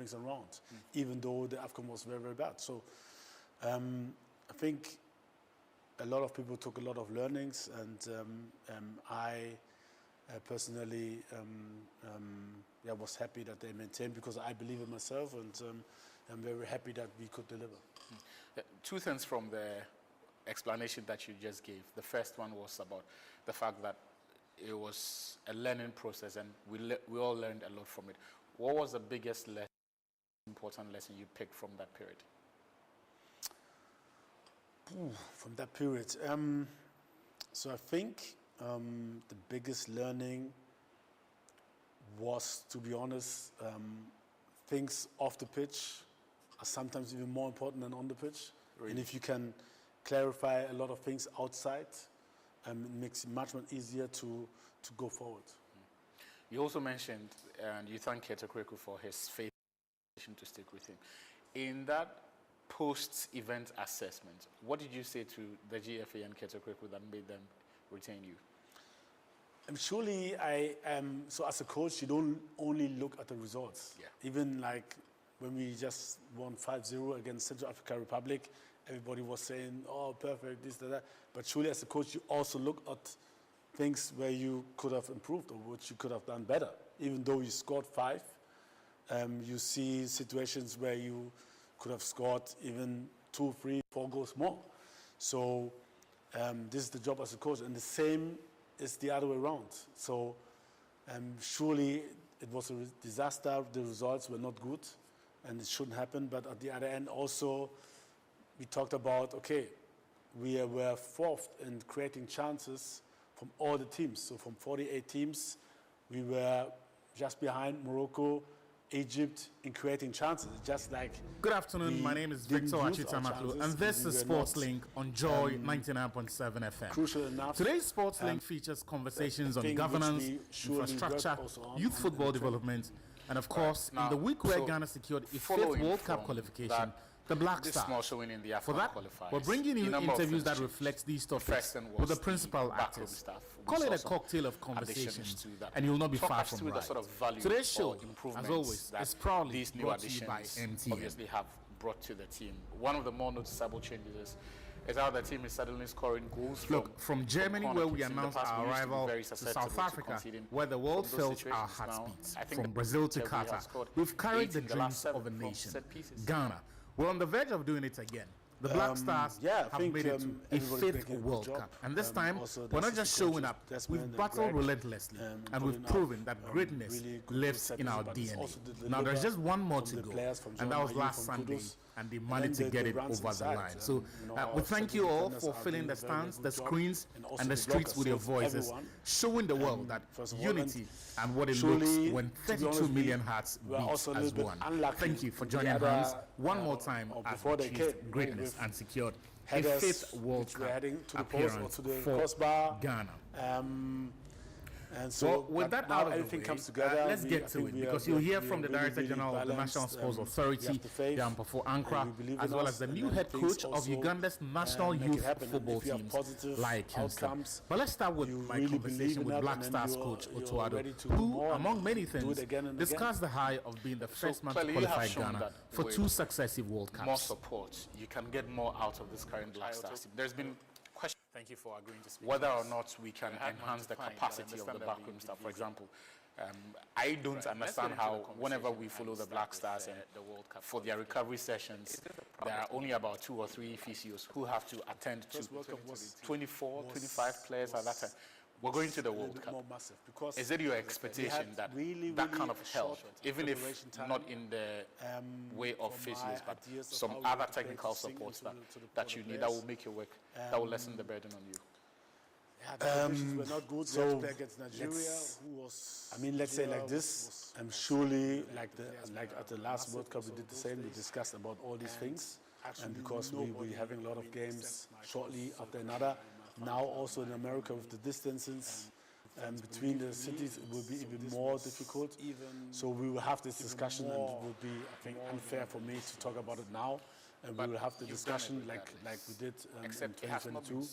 things around, even though the AFCON was very, very bad. So I think a lot of people took a lot of learnings, and I personally was happy that they maintained, because I believe in myself, and I'm very happy that we could deliver. Two things from the explanation that you just gave. The first one was about the fact that it was a learning process, and we all learned a lot from it. What was the biggest important lesson you picked from that period? From that period, so I think the biggest learning was, to be honest, things off the pitch are sometimes even more important than on the pitch. Really? And if you can clarify a lot of things outside, it makes it much easier to go forward. You also mentioned, and you thanked Ketakweku for his faith to stick with him. In that post-event assessment, what did you say to the GFA and Ketakweku that made them retain you? Surely, so as a coach, you don't only look at the results. Yeah. Even like when we just won 5-0 against Central African Republic, everybody was saying, oh, perfect, this, that. But surely as a coach, you also look at things where you could have improved or what you could have done better. Even though you scored 5, you see situations where you could have scored even 2, 3, 4 goals more. So this is the job as a coach. And the same is the other way around. So surely it was a disaster. The results were not good, and it shouldn't happen. But at the other end also, we talked about, okay, we were fourth in creating chances from all the teams. So from 48 teams, we were just behind Morocco, Egypt in creating chances. Just like good afternoon, my name is Victor Atsu Tamakloe, and this is Sports Link on Joy 99.7 FM. Crucial enough. Today's Sports Link features conversations on governance, infrastructure, youth football development, and of course, in the week where Ghana secured its 5th World Cup qualification, the Black Stars. For that, we're bringing you interviews that reflect these topics with the principal actors. Call it a cocktail of conversations, and you'll not be far from right. Today's show, as always, is proudly brought to you by MTN. Obviously have brought to the team. One of the more noticeable changes is how the team is suddenly scoring goals. Look, from Germany, where we announced our arrival, to South Africa, where the world felt our heartbeats, from Brazil to Qatar, we've carried the dreams of a nation, Ghana. We're on the verge of doing it again. The Black Stars have made it to a 5th World Cup. And this time, we're not just showing up, we've battled relentlessly, and we've proven that greatness lives in our DNA. Now, there's just one more to go, and that was last Sunday, and they managed to get it over the line. So we thank you all for filling the stands, the screens, and the streets with your voices, showing the world that unity and what it looks when 32 million hearts beat as one. Thank you for joining hands one more time as we achieved greatness and secured a 5th World Cup appearance for Ghana. And so with that out of the way, comes together, let's get to it, because you'll hear from the Director General of the National Sports Authority, Yampafo Ankra, as well as the new head coach of Uganda's national youth football teams, like Kingston. But let's start with my conversation with Black Stars coach Otoado, who, among many things, discussed the high of being the first man to qualify Ghana for 2 successive World Cups. More support, you can get more out of this current Black Stars. There's been question. Thank you for agreeing to speak. Whether or not we can enhance the capacity of the backroom staff. For example, I don't understand how whenever we follow the Black Stars and for their recovery sessions, there are only about 2 or 3 physios who have to attend to 24, 25 players at that time. We're going to the World Cup. Is it your expectation that that kind of help, even if not in the way of physios, but some other technical support that you need, that will make your work, that will lessen the burden on you? We're not good. So let's say like this. Surely, like at the last World Cup, we did the same. We discussed about all these things, and because we're having a lot of games shortly after another. Now also in America with the distances between the cities, it will be even more difficult. So we will have this discussion, and it will be, I think, unfair for me to talk about it now. and we will have the discussion like we did in 2022.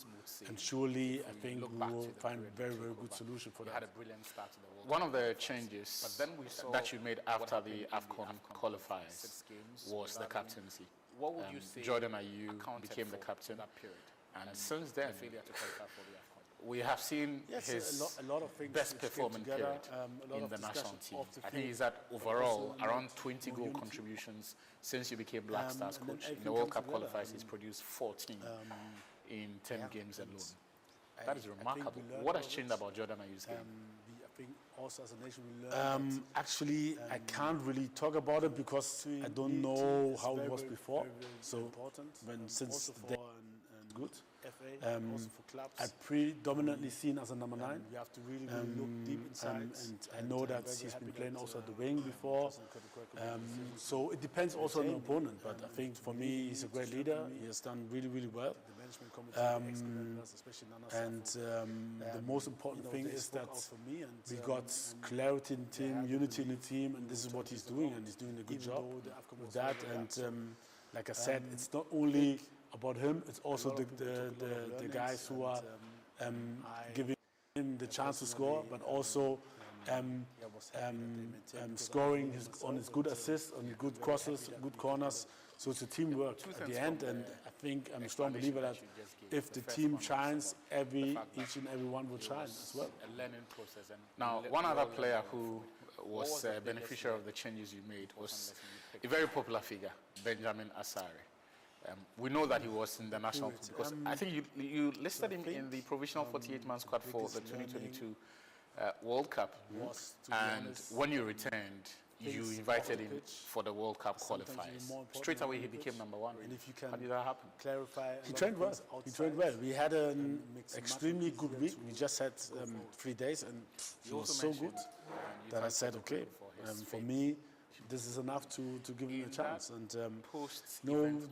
And surely, I think we will find a very, very good solution for that. Had a brilliant start to the World Cup. One of the changes that you made after the AFCON qualifiers was the captaincy. What would you say Jordan Ayew became the captain, and since then, we have seen his a lot of things best performing period in the national team. I think he's at overall around 20 goal contributions since you became Black Stars coach. In the World Cup qualifiers, he's produced 14 in 10 games alone. That is remarkable. What has changed about Jordan Ayew's game? I think also as a nation we learned actually, I can't really talk about it because I don't know how it was before. So since they're good. Also for clubs. I've predominantly seen as a number 9. You have to really, look deep inside. And I know that he's been playing also at the wing before. So it depends also on the opponent. But I think for me, he's a great leader. He has done really, really well. And the most important thing is that we got clarity in the team, unity in the team, and this is what he's doing, and he's doing a good job with that. And like I said, it's not only about him, it's also the guys who are giving him the chance to score, but also scoring on his good assists, on good crosses, good corners. So it's a teamwork at the end, and I think I'm a strong believer that if the team shines, each and every one will shine as well. Now, one other player who was a beneficiary of the changes you made was a very popular figure, Benjamin Asare. We know that he was in the national team because I think you listed him in the provisional 48-man squad for the 2022 World Cup. And when you returned, you invited him for the World Cup qualifiers. Straight away, he became number 1. And if you can How did that happen? Clarify. He trained well. He trained well. We had an extremely good week. We just had 3 days, and he was so good that I said, okay, for me, this is enough to give him a chance. And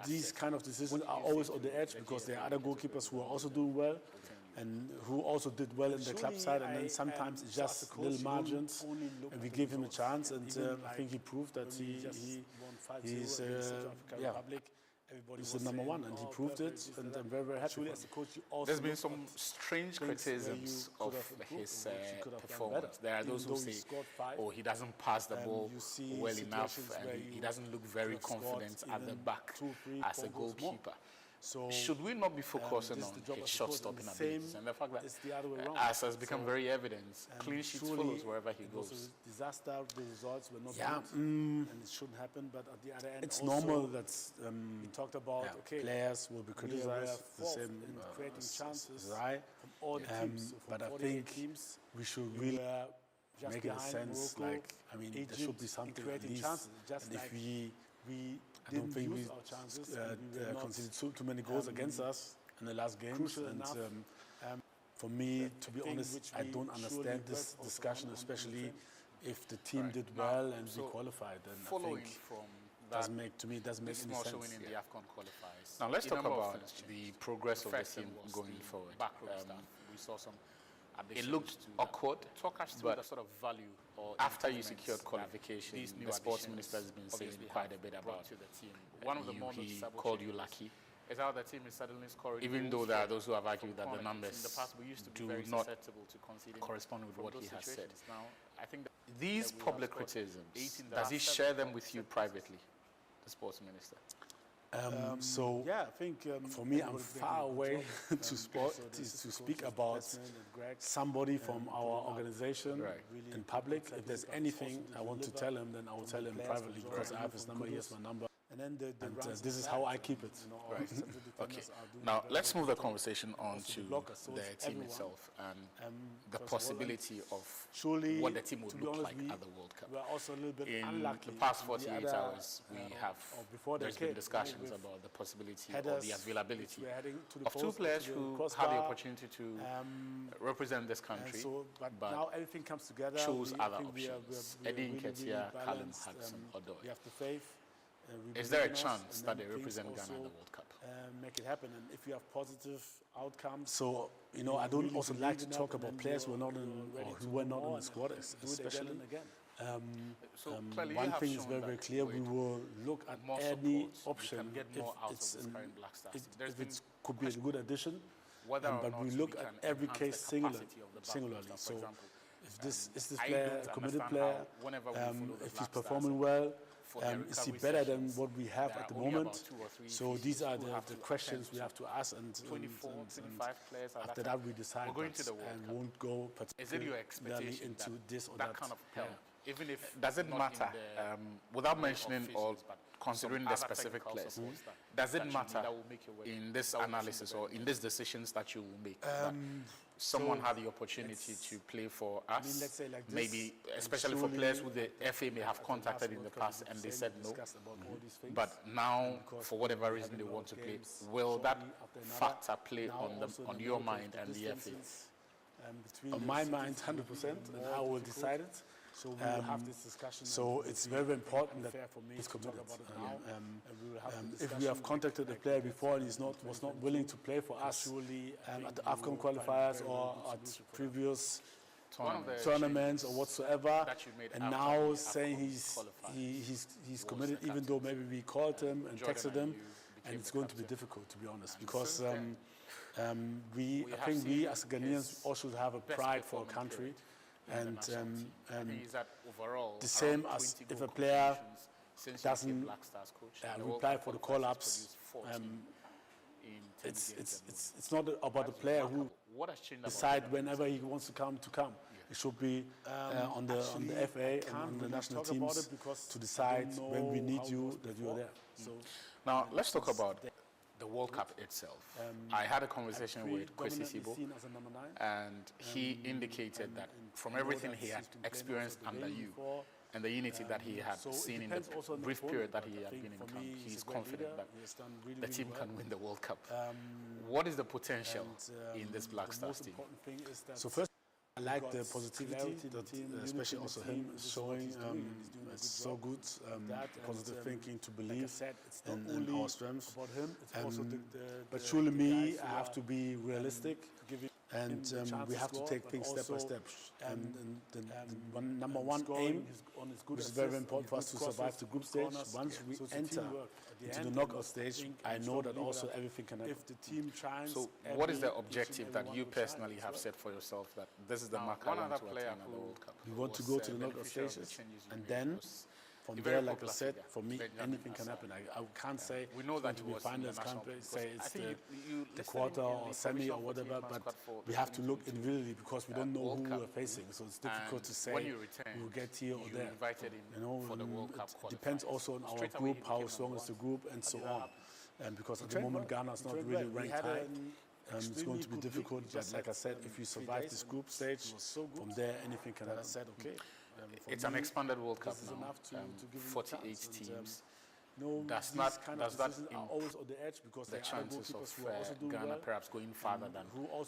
these kind of decisions are always on the edge because there are other goalkeepers who are also doing well and who also did well in the club side. And then sometimes it's just little margins, and we gave him a chance. And I think he proved that he's the number 1, and he proved it, and I'm very, very happy. There's been some strange criticisms of his performance. There are those who say, oh, he doesn't pass the ball well enough, and he doesn't look very confident at the back as a goalkeeper. So should we not be focusing on his shot-stopping abilities and the fact that, as has become very evident, clean sheets follows wherever he goes? Disaster, the results were not good, and it shouldn't happen. But at the other end, it's normal that we talked about. Okay, players will be criticized the same creating chances, right? From all the teams. But I think we should really make it a sense. Like, I mean, there should be something at least. And if I don't think we conceded too many goals against us in the last games. And for me, to be honest, I don't understand this discussion, especially if the team did well and we qualified. Then I think doesn't make any sense. In the AFCON qualifiers. Now let's talk about the progress of the team going forward. We saw some. It looked awkward, but the sort of value. After you secured qualification, the sports minister has been saying quite a bit about one of the he called you lucky. Is how the team is suddenly scoring. Even though there are those who have argued that the numbers do not correspond with what he has said. Now, I think these public criticisms, does he share them with you privately, the sports minister? I think for me, I'm far away to speak about somebody from our organization in public. If there's anything I want to tell him, then I will tell him privately because I have his number, he has my number. And this is how I keep it. Right. Okay. Now, let's move the conversation on to the team itself and the possibility of what the team would look like at the World Cup. We're also a little bit in the past 48 hours, there's been discussions about the possibility or the availability of 2 players who had the opportunity to represent this country, but now everything comes together. Chose other options. Eddie Nketiah, Callum Hudson-Odoi. We have the faith. Is there a chance that they represent Ghana in the World Cup? Make it happen, and if you have positive outcomes. So, I don't also like to talk about players who are not in, or who were not in the squad, especially. one thing is very, very clear. We will look at any option if it could be a good addition, but we look at every case singularly. So if this player a committed player, if he's performing well, is he better than what we have at the moment? So these are the questions we have to ask, and after that we decide and won't go particularly into this or that kind of player. Even if does it matter, without mentioning or considering the specific players, does it matter in this analysis or in these decisions that you will make? Someone had the opportunity to play for us, let's say like this, maybe especially for players who the FA may have contacted in the past and they said no, but now for whatever reason they want to play. Will that factor play on your mind and the FA? On my mind, 100%, and I will decide it. So we will have this discussion. So it's very important that he's committed. If we have contacted a player before and was not willing to play for us at the AFCON qualifiers or at previous tournaments or whatsoever, and now saying he's committed, even though maybe we called him and texted him, and it's going to be difficult, to be honest, because I think we as Ghanaians also have a pride for our country. And the same as if a player doesn't reply for the call-ups, it's not about the player who decide whenever he wants to come. It should be on the FA and on the national teams to decide when we need you that you are there. So now let's talk about the World Cup itself. I had a conversation with Kwesi Sibo, and he indicated that from everything he had experienced under you and the unity that he had seen in the brief period that he had been in camp, he's confident that the team can win the World Cup. What is the potential in this Black Stars team? So first, I like the positivity that, especially also him showing. It's so good, positive thinking, to believe in our strengths. But surely me, I have to be realistic, and we have to take things step by step. And the number one aim, which is very important for us to survive the group stage. Once we enter into the knockout stage, I know that also everything can happen. So what is the objective that you personally have set for yourself, that this is the mark I want to attain at the World Cup? We want to go to the knockout stages, and then from there, like I said, for me, anything can happen. I can't say we know that to be finalists, can't say it's the quarter or semi or whatever, but we have to look individually because we don't know who we're facing. So it's difficult to say we will get here or there. You know, it depends also on our group, how strong is the group, and so on. And because at the moment Ghana is not really ranked high, it's going to be difficult. But like I said, if you survive this group stage, from there anything can happen. It's an expanded World Cup now, 48 teams. Does that always on the edge because the chances of Ghana perhaps going farther than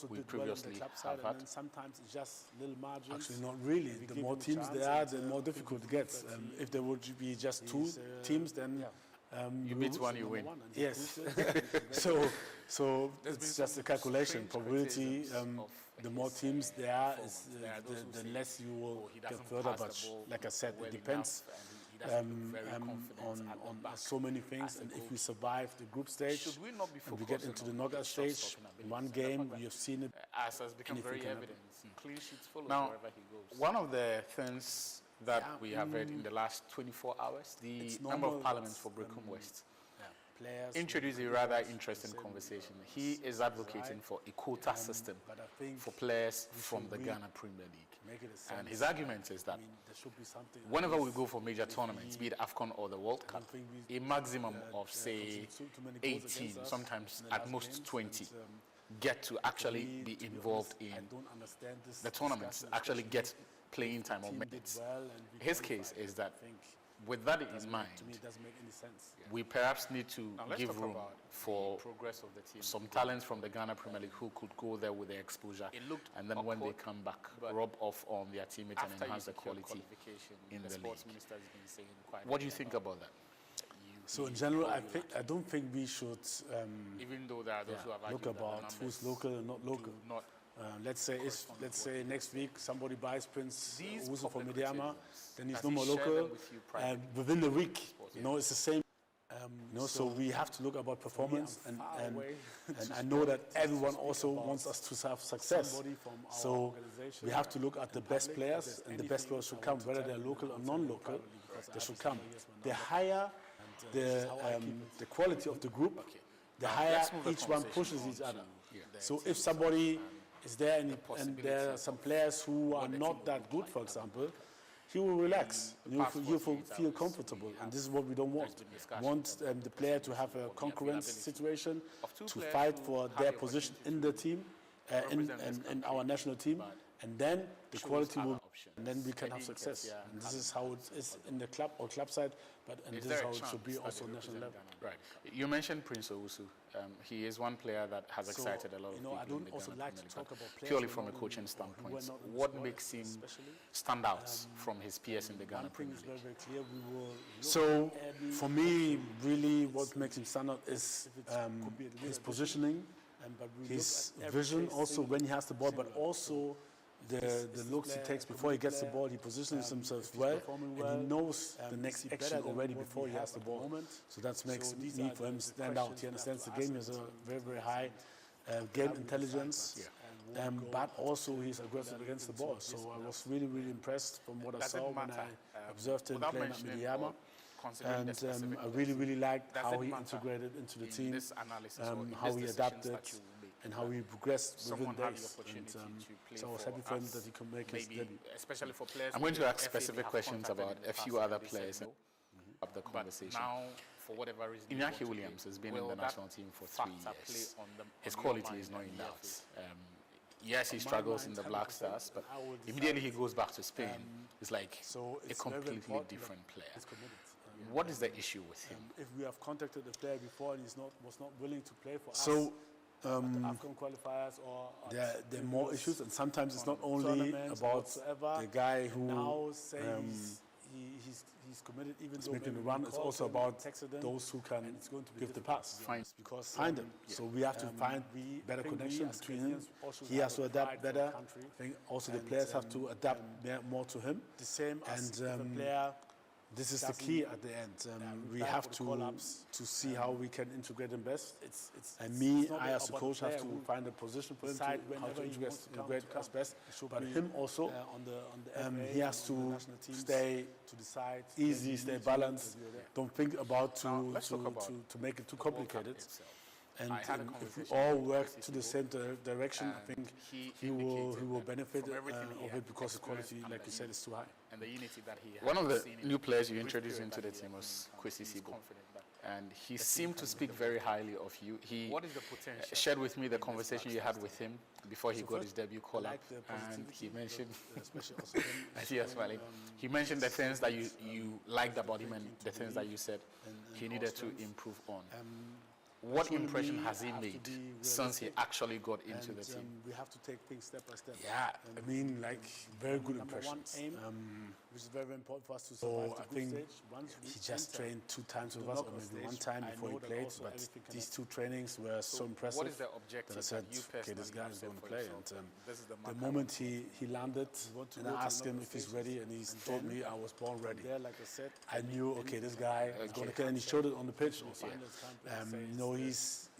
we previously have had? Sometimes it's just little margins. Actually, not really. The more teams there are, the more difficult it gets. If there would be just two teams, then you beat one, you win. Yes. so it's just a calculation. Probability. The more teams there are, the less you will get further. But like I said, it depends on so many things. And if we survive the group stage and we get into the knockout stage, one game, we have seen it. As has become very evident. Clean sheets follow wherever he goes. One of the things that we have read in the last 24 hours, the Member of Parliament for Brecum West introduced a rather interesting conversation. He is advocating for a quota system for players from the Ghana Premier League. And his argument is that whenever we go for major tournaments, be it AFCON or the World Cup, a maximum of, say, 18, sometimes at most 20, get to actually be involved in the tournaments, actually get playing time or minutes. His case is that with that in mind, we perhaps need to give room for some talents from the Ghana Premier League who could go there with their exposure, and then when they come back, rub off on their teammates and enhance the quality in the league. What do you think about that? So in general, I don't think we should even though there are those who have look about who's local and not local. Let's say next week somebody buys Prince Owusu from Medeama, then he's no more local. Within the week, it's the same. So we have to look about performance, and I know that everyone also wants us to have success. So we have to look at the best players, and the best players should come, whether they're local or non-local. They should come. The higher the quality of the group, the higher each one pushes each other. So if somebody is there and there are some players who are not that good, for example, he will relax. He'll feel comfortable, and this is what we don't want. We want the player to have a concurrence situation, to fight for their position in the team, in our national team, and then the quality will, and then we can have success. And this is how it is in the club or club side, and this is how it should be also national level. Right. You mentioned Prince Owusu. He is one player that has excited a lot of people. I don't in the also Ghana like to Premier talk League. about players Purely from a coaching standpoint, what makes him stand out from his peers in the Ghana Premier League? Very clear. So for me, really, what makes him stand out is his positioning, his vision, also when he has the ball, but also the looks he takes before he gets the ball. He positions himself well, and he knows the next action already before he has the ball. So that makes me for him stand out. He understands the game. He has a very, very high game intelligence, but also he's aggressive against the ball. So I was really, really impressed from what I saw when I observed him playing at Medeama. And I really, really liked how he integrated into the team, how he adapted, and how he progressed within days. And so I was happy for him that he could make his debut. Especially for players. I'm going to ask specific questions about a few other players of the conversation. Now, for whatever reason, Iñaki Williams has been in the national team for 3 years. His quality is not in doubt. Yes, he struggles in the Black Stars, but immediately he goes back to Spain. It's like a completely different player. What is the issue with him? If we have contacted the player before and was not willing to play for us, at the AFCON qualifiers or there are more issues, and sometimes it's not only about the guy who he's committed, even though making the run. It's also about those who can give the pass. Find him. So we have to find better connection between him. He has to adapt better. I think also the players have to adapt more to him. The same as the player. This is the key at the end. We have to see how we can integrate him best. And me, I as a coach have to find a position for him to how to integrate us best. But him also, he has to stay easy, stay balanced. Don't think about to make it too complicated. And if we all work to the same direction, I think he will benefit of it, because the quality, like you said, is too high. And the unity that he has. One of the new players you introduced into the team was Kwesi Sibo, and he seemed to speak very highly of you. He shared with me the conversation you had with him before he got his debut call-up, and he mentioned, I see you smiling, he mentioned the things that you liked about him and the things that you said he needed to improve on. What impression has he made since he actually got into the team? We have to take things step by step. Yeah, I mean, like, very good impressions. Which is very, very important for us to survive the group stage. He just trained 2 times with us, or maybe 1 time before he played. But these 2 trainings were so impressive. What is the objective that I said, okay, this guy is going to play. And the moment he landed, and I asked him if he's ready, and he told me I was born ready. I knew, okay, this guy is going to play, and he showed it on the pitch also.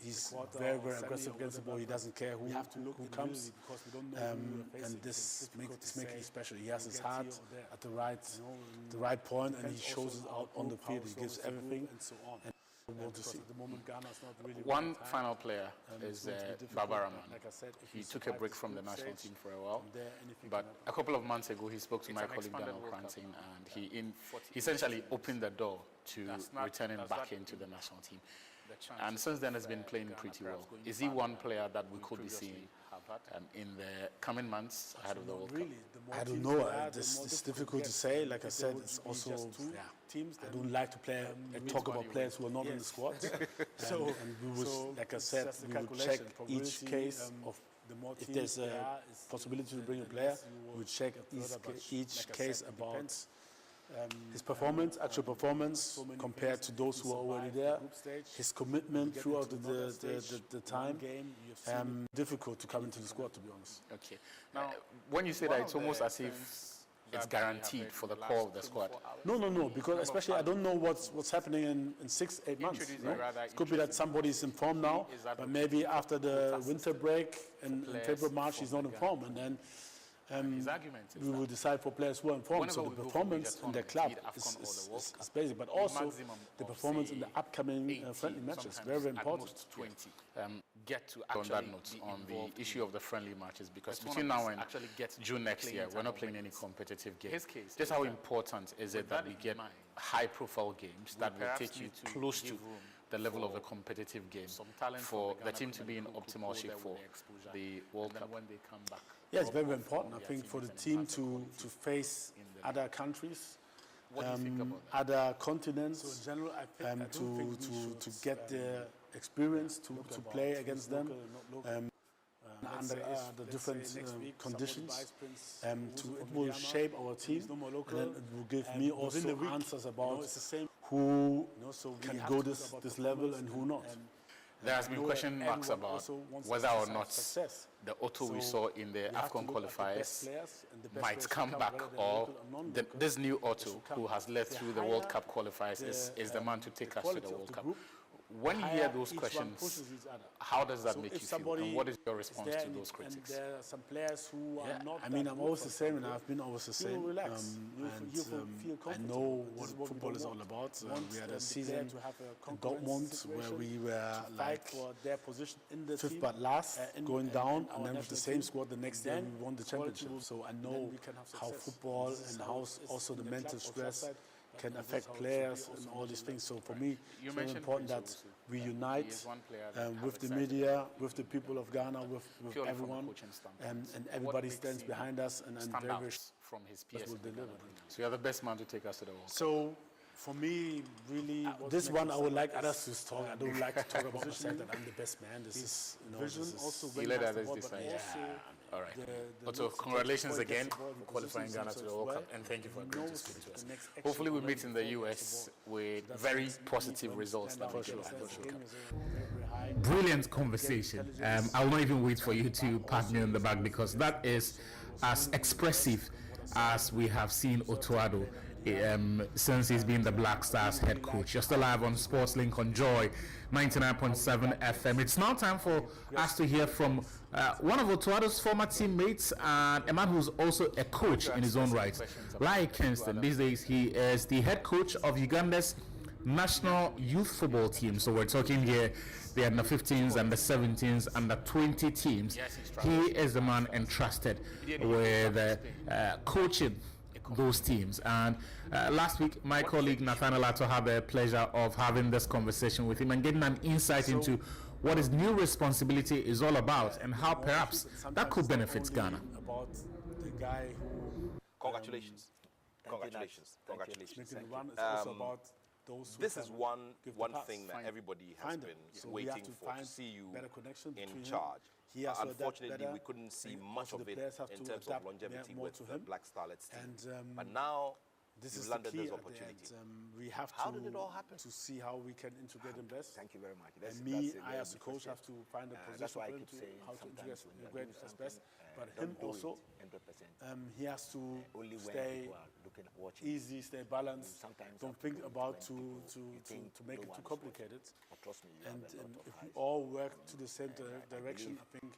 He's very, very aggressive against the ball. He doesn't care who comes. And this makes it special. He has his heart at the right point, and he shows it out on the field. He gives everything. And we want to see. One final player is Baba Rahman. He took a break from the national team for a while, but a couple of months ago he spoke to my colleague Daniel Cranton, and he essentially opened the door to returning back into the national team. And since then has been playing pretty well. Is he one player that we could be seeing in the coming months ahead of the World Cup? I don't know. It's difficult to say. Like I said, it's also, I don't like to talk about players who are not in the squad. And we will, like I said, we will check each case of, if there's a possibility to bring a player, we will check each case about his performance, actual performance, compared to those who are already there, his commitment throughout the time, difficult to come into the squad, to be honest. Okay. Now, when you say that, it's almost as if it's guaranteed for the core of the squad. No, because especially I don't know what's happening in 6-8 months. No? It could be that somebody's in form now, but maybe after the winter break in February, March, he's not in form, and then we will decide for players who are in form. So the performance in the club is basic, but also the performance in the upcoming friendly matches, very, very important. Get to on that note on the issue of the friendly matches, because between now and June next year, we're not playing any competitive games. Just how important is it that we get high-profile games that will take you close to the level of a competitive game for the team to be in optimal shape for the World Cup? Yeah, it's very, very important, I think, for the team to face other countries, other continents, so in general, I think, to get the experience to play against them under the different conditions. It will shape our team, and then it will give me also answers about who can go this level and who not. There has been question marks about whether or not the Otto we saw in the AFCON qualifiers might come back, or this new Otto who has led through the World Cup qualifiers is the man to take us to the World Cup. When you hear those questions, how does that make you feel? And what is your response to those critics? There are some players who are not. I mean, I'm always the same, and I've been always the same. I know what football is all about. We had a season in Dortmund where we were like fifth but last, going down, and then with the same squad the next day we won the championship. So I know how football and how also the mental stress can affect players and all these things. So for me, it's very important that we unite with the media, with the people of Ghana, with everyone, and everybody stands behind us, and very, very from his peers. So you're the best man to take us to the World Cup. So for me, really, this one I would like others to talk. I don't like to talk about myself that I'm the best man. This is, you let others decide. All right. Also, congratulations again for qualifying Ghana to the World Cup, and thank you for agreeing to speak to us. Hopefully we meet in the US with very positive results that we get at the World Cup. Brilliant conversation. I will not even wait for you to pat me on the back, because that is as expressive as we have seen Otto Addo since he's been the Black Stars head coach. Just alive on SportsLink on Joy 99.7 FM. It's now time for us to hear from one of Otto Addo's former teammates and a man who's also a coach in his own right, Lai Kingston. These days he is the head coach of Uganda's national youth football team. So we're talking here the under 15s, under 17s, under 20 teams. He is the man entrusted with coaching those teams. And last week, my colleague Nathaniel Atto had the pleasure of having this conversation with him and getting an insight into what his new responsibility is all about and how perhaps that could benefit Ghana. About the guy who, congratulations. Congratulations. This is one thing that everybody has been waiting for, to see you in charge. Unfortunately, we couldn't see much of it in terms of longevity with the Black Starlets team. But now, this is landed the key this opportunity. We have how did it all happen? To see how we can integrate them best. Thank you very much. I as a coach have to find a position for him to how to integrate as best. But him also, he has to stay easy, stay balanced. Don't think about to make it too complicated. And if we all work to the same direction, I think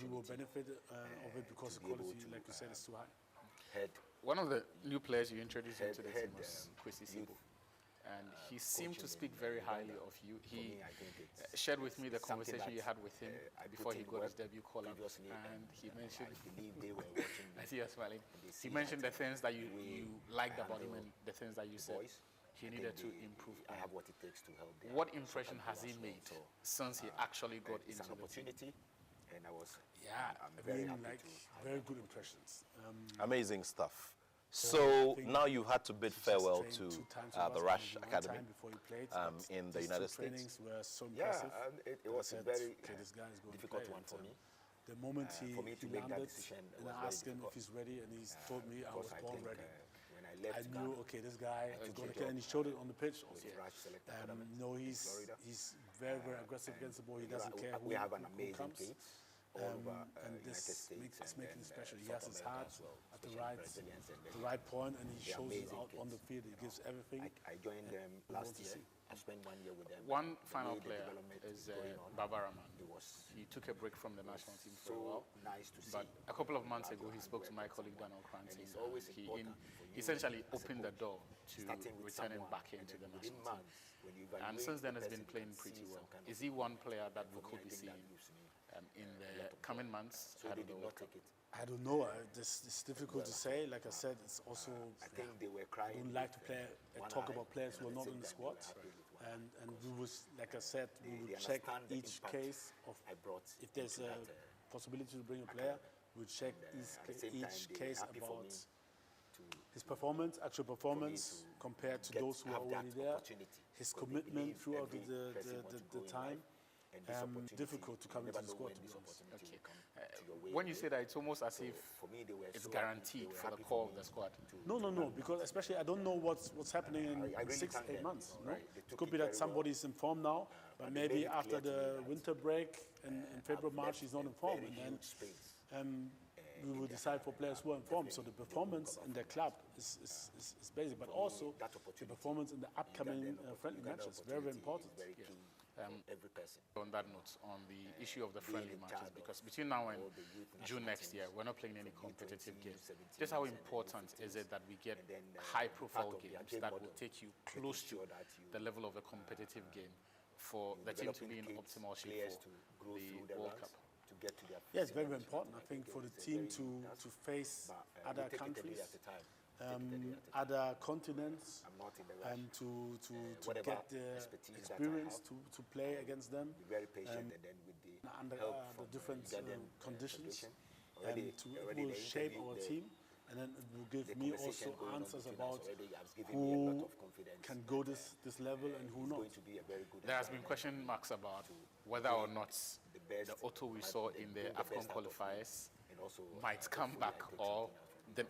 he will benefit of it, because the quality, like you said, is too high. One of the new players you introduced into the team was Kwesi Sibo, and he seemed to speak very highly of you. He shared with me the conversation you had with him before he got his debut call-up, and he mentioned, I see you smiling, he mentioned the things that you liked about him and the things that you said he needed to improve. I have what it takes to help them. What impression has he made since he actually got into the opportunity? And I'm very happy very good impressions. Amazing stuff. So now you've had to bid farewell to the Rush Academy in the United States. It was a very difficult one for me. The moment he for me to make that landed, decision, and I asked him if he's ready, and he told me I was born ready. When I left I knew, okay, this guy is going to kill, and he showed it on the pitch also. He's very, very aggressive against the ball. He doesn't care who, we have an who amazing comes. kids all over And United this States makes making it special. He South has his America heart as well, at the especially right, Brazilians and the right point, and he they're shows it amazing out on the kids. field. He gives everything. I joined them last year. I spent 1 year with them. One The final way the player development is going on, Babaraman. it was He took a break from the national team for a so while. nice to see. But a couple of months ago, he spoke to my colleague Daniel Cranty. it's always He important for you essentially as a opened the coach, door to starting with returning someone, back and into then the within national team. months, when you And evaluate since then, the has been person, playing you can pretty see well. some kind Is of he one player that we for me, could I be think seeing that gives me in the coming months? so they did know. not take it. I don't know. It's difficult to say. Like I said, it's also. I think they were I crying. don't like to play one talk eye, about players and who are at not the in the same time squad, they were happy with one eye. and we was, like I said, we They would check understand the each impact case of I brought if there's into a that, possibility to bring a player. We would check at the same each time, they were case happy for about me to his performance, actual performance, to compared to get- those who are have that already there. opportunity, His because they commitment believe throughout every person wants to the go in time. life, and this opportunity, Difficult to come you into never the know squad, when to be this honest. opportunity Okay. will come to your way. When you say that, it's almost as if For me, they were it's so guaranteed happy, they were for the happy core of me the squad. No, because especially I don't know what's happening in I really 6, thank 8 them, months. you know, No? right. They It took could it be that very well. somebody's informed now, but they made maybe it after clear to me the that, winter break in February, March, he's not informed, very and then huge space. we will decide for players who are informed. So the performance in the club is basic, but also that the opportunity, performance in the upcoming friendly matches, very, very important. Very key for every person. On that note, on the issue of the friendly matches, because between now and June next year, we're not playing any competitive games. Just how important is it that we get high-profile games that will take you close to the level of a competitive game for the team to be in optimal shape for the World Cup? To get to their Yeah, it's very, very important, I think, for the team to face other countries, other continents, I'm not in the rush. and to whatever get the expertise that I experience have, to play against them be very patient, and then with the under help the from different Ugandan conditions. federation, already It will shape our team, and then it will give me also conversation going on answers between about us already has given me a lot who of confidence. can go this level and who It's not. going to be a very good There has been question marks about whether or not best the Otto we saw in the AFCON qualifiers and also might come back, or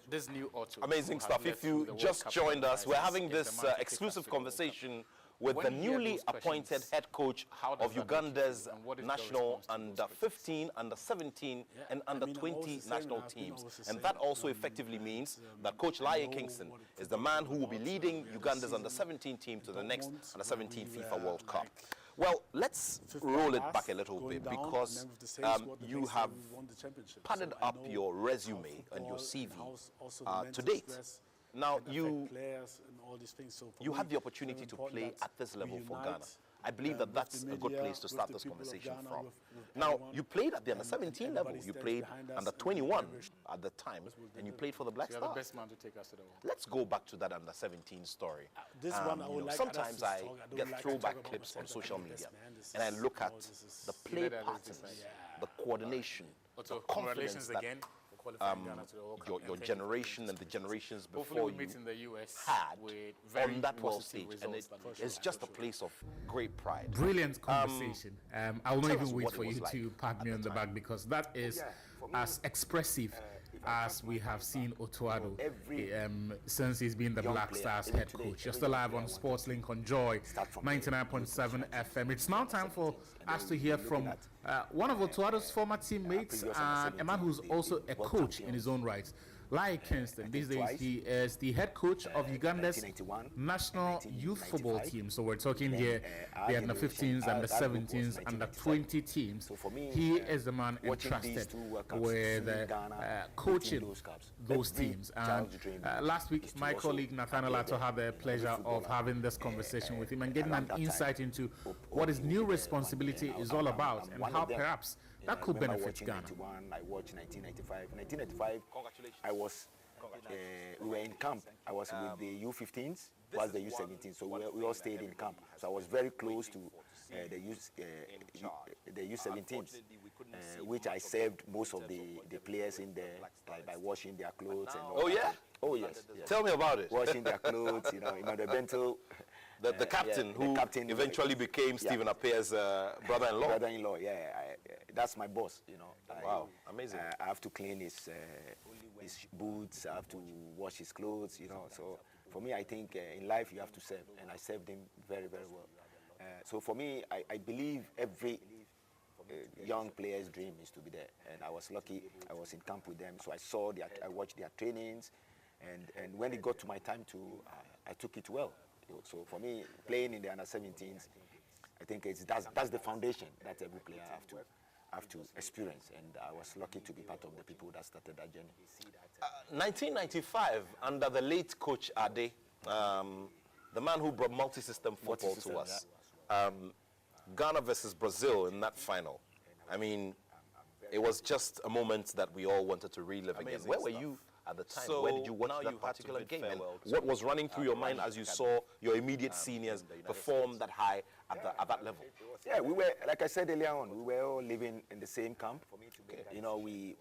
this new Otto. Amazing who has stuff. led If through you the World just Cup joined us, we're qualifiers having is the this man to take us exclusive to the World Cup. conversation with When the you hear newly those appointed questions, head coach how does of that make you Uganda's feel, and what is your national response to those under questions? 15, under 17, and I under mean, I'm 20 always the national same, I've been teams. always the And same, that also effectively means that Coach I Laie know Kingston what is the man who will be about, leading we had a Uganda's under season 17 team to the next Dortmund, under 17 where we FIFA were World Cup. like Well, let's fifth roll it last, back a little going bit down, and because then with the same squad, the you next have year we won the championship. padded So I up know your how resume and your football CV how also the mental to date. stress Now, can you affect players and all these things. So for you me, had the it's very opportunity to important play that at this level we for unite, Ghana. I believe that with that's the a good media, place to with start the this people of conversation Ghana, from. with Now, everyone, you played at the under and 17 level. everybody You stands played behind us under and 21 very at the time, and you played for the Black You're the Stars. best man to take us to the World Cup. Let's go back to that under 17 story. This one I You would know, like sometimes others to I talk. I don't get like to throwback talk about clips on myself. social I'm the best media, man. This and I is- look no, at this is- the You play made that patterns, exercise. the coordination, the Also, confidence congratulations that again for qualifying Ghana to the World Cup. your and thank you for generation being and the generations Hopefully before we'll you meet in the US had with very on that world positive stage, and results that we it's should just a have. place of great pride. Brilliant conversation. I will not tell us even wait what for it you was like to pat me at on the the time. back, because that is for me, as expressive as we have seen Otuado every since he's been the young Black player, Stars even head today, coach. You're every still young live player on wants Sports Link on Joy start from 99.7 FM. It's now time for and us then to hear we're from looking one of Otuado's former teammates previous and a man who's under-17, also the a world coach in his champions. own right. Laie Kingston, these days twice. he is the head coach of Uganda's 1991, national youth football 1995. team. So we're talking Then, here our the under generation, 15s, under our group was 17s, under 1997. 20 teams. So for me, He is the man watching these entrusted two World Cups, with seeing Ghana coaching winning those cups, those every teams. And child's dream last is week, to my also colleague Nathaniel appear Atto there had the in pleasure every of footballer, having this conversation with him and getting around an that insight time. into what his new responsibility is all about and one how of them. perhaps Yeah, that I could remember benefit watching Ghana. 91, I watched 1995. 1995, Congratulations. I was, we were in camp. I was with the U15s, was the U17s, so we all stayed in camp. So I was very close to the U17s, which I served most of the players in there, like by washing their clothes and all. Oh, yeah? Oh yes, yes. Tell me about it. Washing their clothes, the Bento The captain who eventually became Stephen Appiah's brother-in-law. Brother-in-law, yeah. That's my boss, you know. Wow, amazing. I have to clean his boots, I have to wash his clothes, you know. So for me, I think in life you have to serve, and I served him very, very well. So for me, I believe every young player's dream is to be there, and I was lucky. I was in camp with them, so I watched their trainings, and when it got to my time to, I took it well. So for me, playing in the under-17s, I think that's the foundation that every player have to experience, and I was lucky to be part of the people that started that journey. 1995, under the late coach Ade, the man who brought multi-system football to us. Ghana versus Brazil in that final. I mean, it was just a moment that we all wanted to relive again. Where were you at the time? Where did you watch that particular game? And what was running through your mind as you saw your immediate seniors perform that high at that level? Yeah, we were, like I said earlier on, we were all living in the same camp. You know, we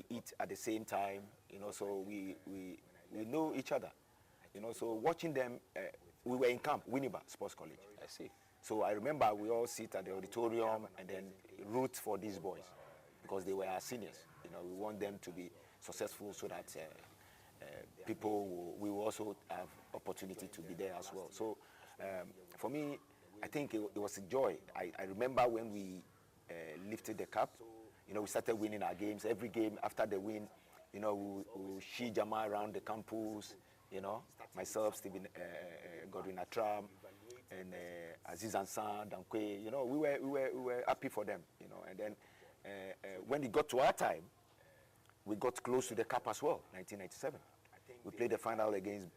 eat at the same time, you know, so we know each other. You know, so watching them, we were in camp, Winneba Sports College. I see. So I remember we all sit at the auditorium and then root for these boys because they were our seniors. You know, we want them to be successful so that people will also have opportunity to be there as well. So for me, I think it was a joy. I remember when we lifted the cup, you know, we started winning our games. Every game after the win, you know, we'll Jama around the campus, you know, myself, Stephen Godwin Atram, and Aziz Ansar, Dankwe, you know, we were happy for them, you know. And then when it got to our time, we got close to the cup as well, 1997. We played the final against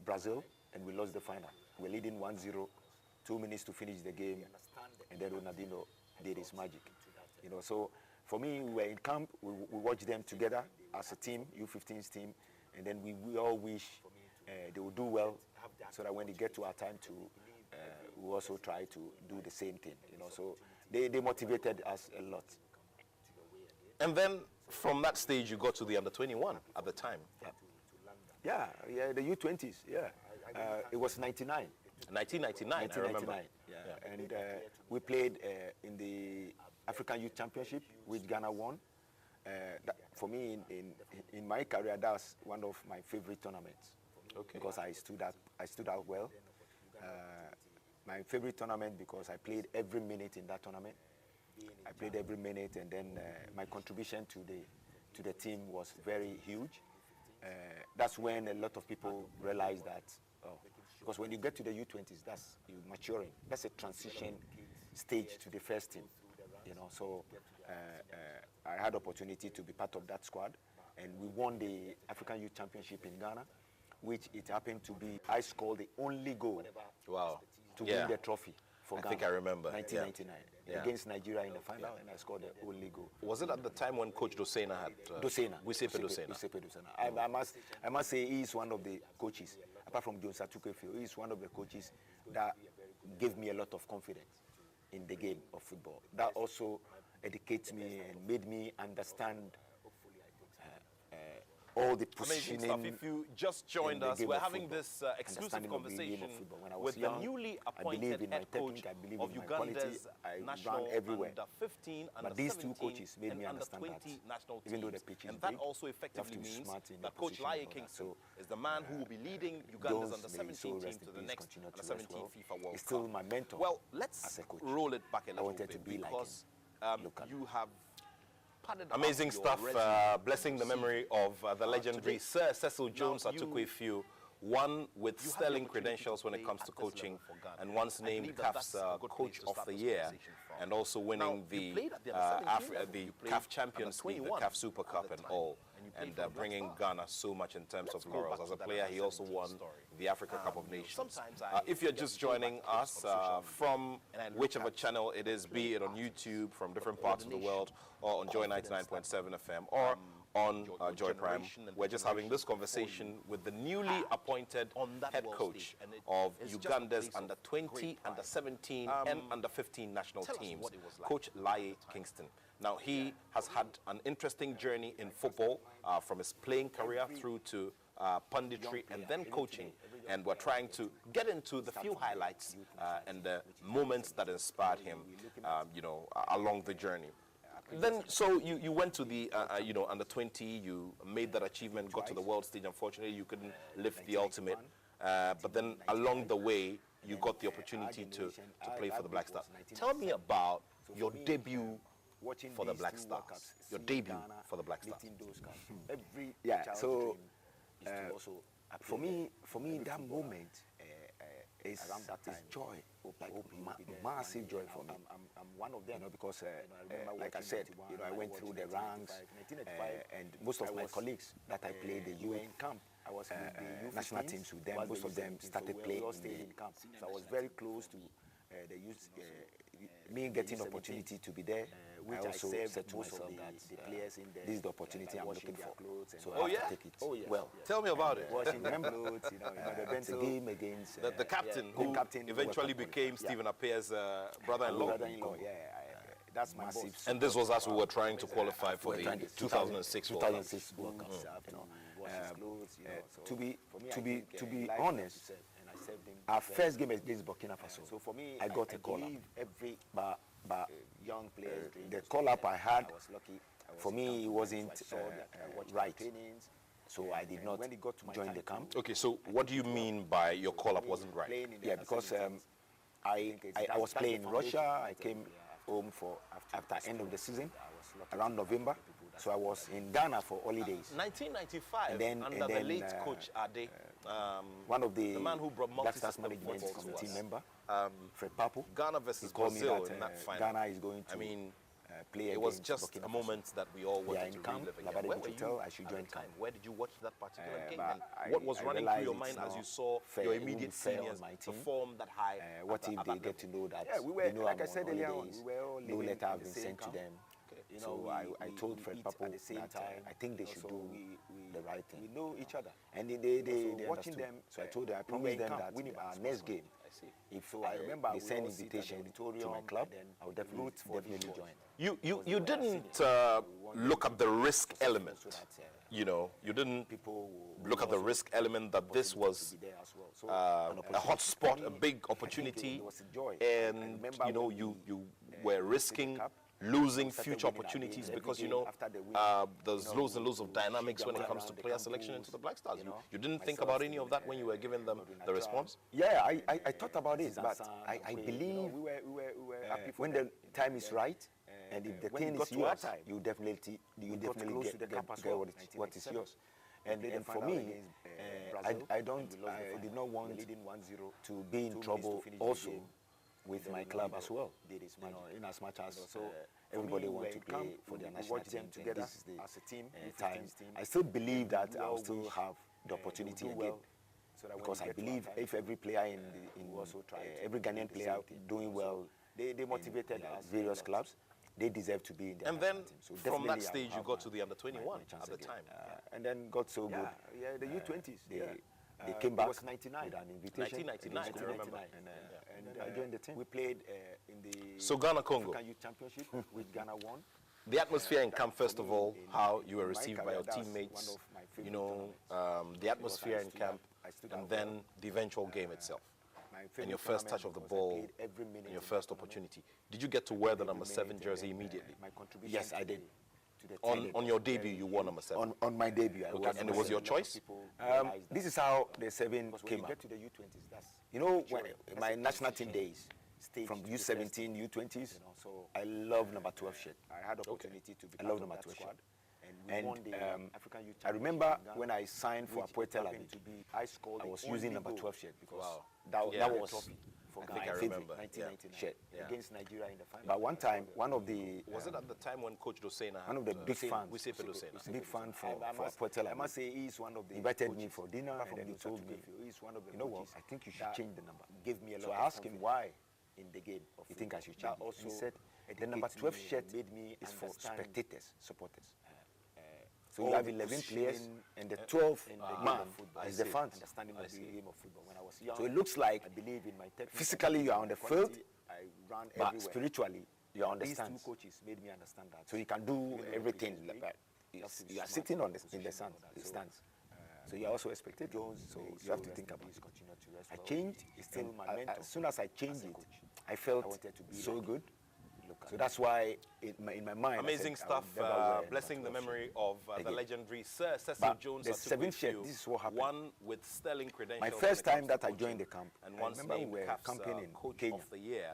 Brazil, and we lost the final. We were leading 1-0, 2 minutes to finish the game, and then Ronaldinho did his magic, you know. So for me, we were in camp, we watched them together as a team, U15's team, and then we all wish they would do well, so that when they get to our time to, we also try to do the same thing, you know. So they motivated us a lot. And then from that stage, you got to the under-21 at the time. Yeah, the U20s, yeah. It was 99. 1999, I remember. Yeah. And we played in the African Youth Championship, which Ghana won. For me, in my career, that's one of my favorite tournaments. Okay. Because I stood out well. My favorite tournament because I played every minute in that tournament. I played every minute, and then my contribution to the team was very huge. That's when a lot of people realized that, because when you get to the U20s, that's you maturing. That's a transition stage to the first team, you know. So I had opportunity to be part of that squad, and we won the African Youth Championship in Ghana, which it happened to be, I scored the only goal. Wow. To win the trophy for Ghana. I think I remember. 1999. Against Nigeria in the final, and I scored the only goal. Was it at the time when Coach Dosena had... Giuseppe Dosena. I must say he is one of the coaches, apart from John Satukefio, he is one of the coaches that gave me a lot of confidence in the game of football. That also educates me and made me understand all the positioning. Amazing stuff. If you just joined us, we're having this exclusive conversation with the newly appointed head coach of Uganda's national under-15, under-17, and under-20 national teams. And that also effectively means that Coach Laye Kingston is the man who will be leading Uganda's under-17 team to the next under-17 FIFA World Cup. Still my mentor. Well, let's roll it back a little bit because you have amazing stuff, blessing the memory of the legendary Sir Cecil Jones Atukwe-Few, one with sterling credentials when it comes to coaching, and once named CAF's Coach of the Year, and also winning the CAF Champions League, the CAF Super Cup and all, and bringing Ghana so much in terms of laurels. As a player, he also won the Africa Cup of Nations. If you're just joining us from whichever channel it is, be it on YouTube from different parts of the world, or on Joy 99.7 FM, or on Joy Prime, we're just having this conversation with the newly appointed head coach of Uganda's under-20, under-17, and under-15 national teams, Coach Laye Kingston. Now, he has had an interesting journey in football, from his playing career through to punditry and then coaching. and we're trying to get into the few highlights and the moments that inspired him, you know, along the journey. Then, so you went to the, you know, under 20, you made that achievement, got to the world stage. Unfortunately, you couldn't lift the ultimate. But then along the way, you got the opportunity to play for the Black Stars. Tell me about your debut for the Black Stars. Your debut for the Black Stars. Yeah, so for me, that moment is joy, like massive joy for me. I'm one of them, you know, because like I said, you know, I went through the ranks, and most of my colleagues that I played the UN camp, I was national teams with them. Most of them started playing in camp, so I was very close to the youth. Me getting opportunity to be there, I also said to myself that this is the opportunity I'm looking for. So I have to take it well. Tell me about it. Washing them clothes, you know, they went the game against the captain, who eventually became Stephen Appiah's brother-in-law. Brother-in-law, that's massive. And this was as we were trying to qualify for the 2006 World Cup. World Cup. To be honest, our first game against Burkina Faso, so for me, I got a call up. But young players, the call up I had, for me, it wasn't right. So I did not join the camp. Okay, so what do you mean by your call up wasn't right? Yeah, because I was playing in Russia. I came home after end of the season, around November. So I was in Ghana for holidays. 1995, under the late coach Ade, one of the man who brought Black Stars management committee member, Fred Papu, Ghana versus Brazil in that final. Ghana is going to play it was just a moment that we all wanted to relive again. Where were you I should join camp. Where did you watch that particular game? And what was running through your mind as you saw your immediate seniors perform that high? What if they get to know that, you know, like I said earlier on, no letter have been sent to them. So I told Fred Papu that I think they should do the right thing. We know each other. And they watching them. So I told them, I promised them that our next game, if they send invitation to my club, I will definitely join. You didn't look at the risk element. You know, you didn't look at the risk element that this was a hot spot, a big opportunity, and you know you were risking losing future opportunities because, you know, there's loads and loads of dynamics when it comes to player selection into the Black Stars. You didn't think about any of that when you were giving them the response? Yeah, I thought about it, but I believe when the time is right, and if the thing is yours, you definitely get what is yours. And for me, I did not want to be in trouble also with my club as well, you know, in as much as everybody wants to play for their national team together as a team. Time, I still believe that I'll still have the opportunity again, because I believe if every player every Ghanaian player doing well, they motivated various clubs, they deserve to be in the And then team. So from that stage, you got to the under 21 at the time. And then got so good. Yeah, the U20s. They came back. It was 99. With an invitation. 1999, I remember. And I joined the team. We played in the Ghana-Congo African Youth Championship, which Ghana won. The atmosphere in camp, first of all, how you were received by your teammates, you know, the atmosphere in camp, and then the eventual game itself, and your first touch of the ball, and your first opportunity. Did you get to wear the number 7 jersey immediately? Yes, I did. On your debut, you wore number 7? On my debut, I and it was your choice? This is how the 7 came up. You know, when my national team days, from U17, U20s, I love number 12 shirt. I had opportunity to be part of number 12 shirt. And I remember when I signed for Apoel Tel Aviv, I was using number 12 shirt because that was I think I remember. 1999 shirt against Nigeria in the final. But one time, one of the was it at the time when Coach Dosena, one of the big fans, big fan for Apoel Tel Aviv, I must say he's one of the invited me for dinner, and then he told me, you know what, I think you should change the number. Give me a lot. So I asked him why in the game. You think I should change it? He said the number 12 shirt is for spectators, supporters. So you have 11 players, and the 12th man is the fans. So it looks like physically you are on the field, but spiritually you are on the stands. So you can do everything. You are sitting in the stands. So you're also expected. So you have to think about it. I changed. Still, as soon as I changed it, I felt so good. So that's why in my mind, amazing stuff. Blessing the memory of the legendary Sir Cecil Jones. The 7th shirt, this is what happened. One with sterling credentials. My first time that I joined the camp, and once named the CAF's Coach of the Year,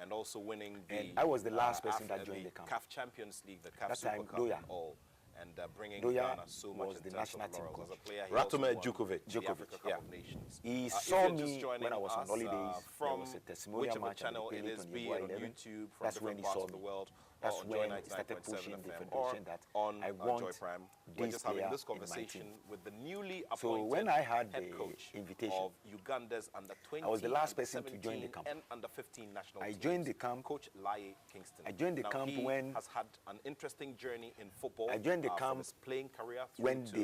and also winning the. And I was the last person that joined the camp. CAF Champions League, the CAF that Super time, Cup, Doya. and all. And bringing Doya Ghana so much was in the terms national of team laurels. coach. As a player, Ratume Djukovic. Cup of Nations. He saw me when I was on us, holidays. From was a testimonial whichever match channel and it is, be it on YouTube, from that's when different he parts saw of the me. world, That's or when on he started Joy pushing the 99.7 federation that on I want Joy Prime. We're this just having player this in my conversation team. with the newly appointed So when I had head the coach invitation, of Uganda's under-20, I was the last person to join the camp. and under-15 national I teams. joined the camp. Coach Laye Kingston. I joined the now, camp he when has had an interesting journey in football. I joined the from camp his playing career when to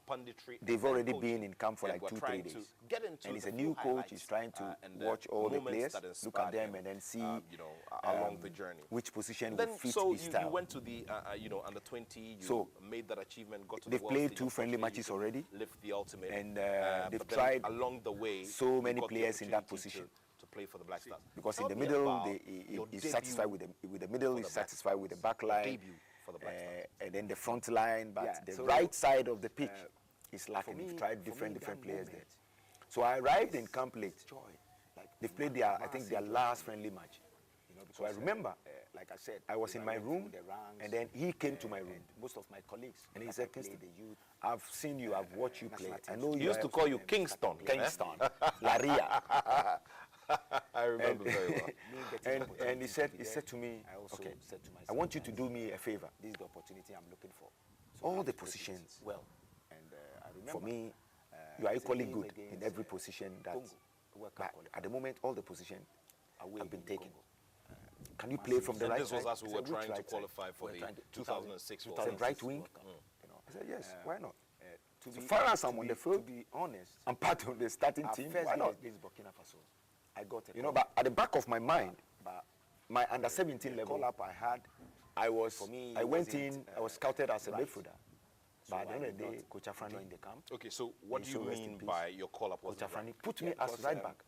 punditry. they've and already coaching. been in camp for And like we're 2-3 trying days. to get into And he's the a few new coach. highlights, He's trying to and watch all the moments players, that look at inspired them, him, and then see you know, along the journey. which position Then, will fit so his you style. went to the, you know, under-20. You So, made that achievement. Got to they've the world played stage. 2 friendly Unfortunately, matches you already, lift the ultimate, and they've but then tried along the way. so you many got the players in that opportunity position. to play for the Black Stars. Because Tell in the me middle, about your he's debut satisfied with the middle, he's satisfied with the back line, debut for the Black Stars. and then the front line. But Yeah, the so, right side of the pitch is lacking. We've tried different players there. So I arrived in camp late. They've played their, I think, their last friendly match. So I remember, like I said, I was in my room, and then he came to my room. Most of my colleagues, And he said, Kingston, I've seen you, I've watched you play. I know He you used to call you Kingston. Kingston, Laria. I remember very well. And he said to me, okay, I want you to do me a favor. This is the opportunity I'm looking for. All the positions, Well, and I remember for me, you are equally good in every position that, but at the moment, all the positions have been taken. Can you play from the And right this side? was us who I were said, which trying to right side? qualify for the 2006 World I said, Cup. right wing? I said, yes, why not? to So be, far as I'm to on be- the field, to be honest, I'm part of the starting our team, first why game not? against Burkina Faso, I got a You know, call. but at the back of my mind, But my under 17 the level, call up I had, I was, for me, I it went wasn't, in, I was scouted as a right. midfielder. so But at the I end of did the day, not Coach Afrani, join the camp. Okay, so what do May you so rest in mean peace. by your call-up Coach wasn't right? Afrani put me Yeah, as because, right back.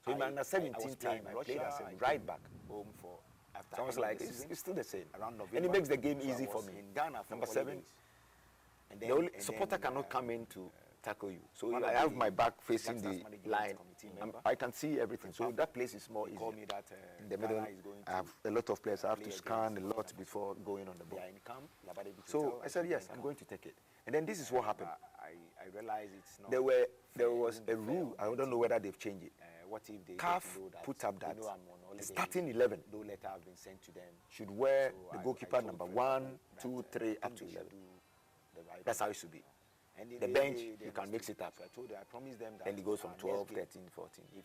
So in my under 17 was team, playing I in played Russia, as I a right came back. home for after So I was end of like, the it's season, still the same. around November. And it makes the game So I easy for was me. in Ghana for Number 7, holidays. And the only and supporter then, cannot come in to tackle you. So one I of have the my back facing Black the Stars management line. committee member, I can see everything. So that place is more he easy. called me that In the Ghana middle, is going I have a lot of players. I have to play scan a against lot before going on the they ball. are in camp. Labade So Hotel, I said, should yes, be in I'm camp. going to take it. And then this is what happened. But I realize it's not. There was a rule. I don't know whether they've changed it. What if they CAF get to know that put up they that know I'm on holiday, starting 11 no letter have been sent to them. should wear So the I goalkeeper told number Fred 1, that, 2, I 3, think up to they 11. should do the right That's thing. how it should be. And The bench, you can understood. mix it up. So I told them, I promised them that. Then it goes from next 12, game, 13, 14. If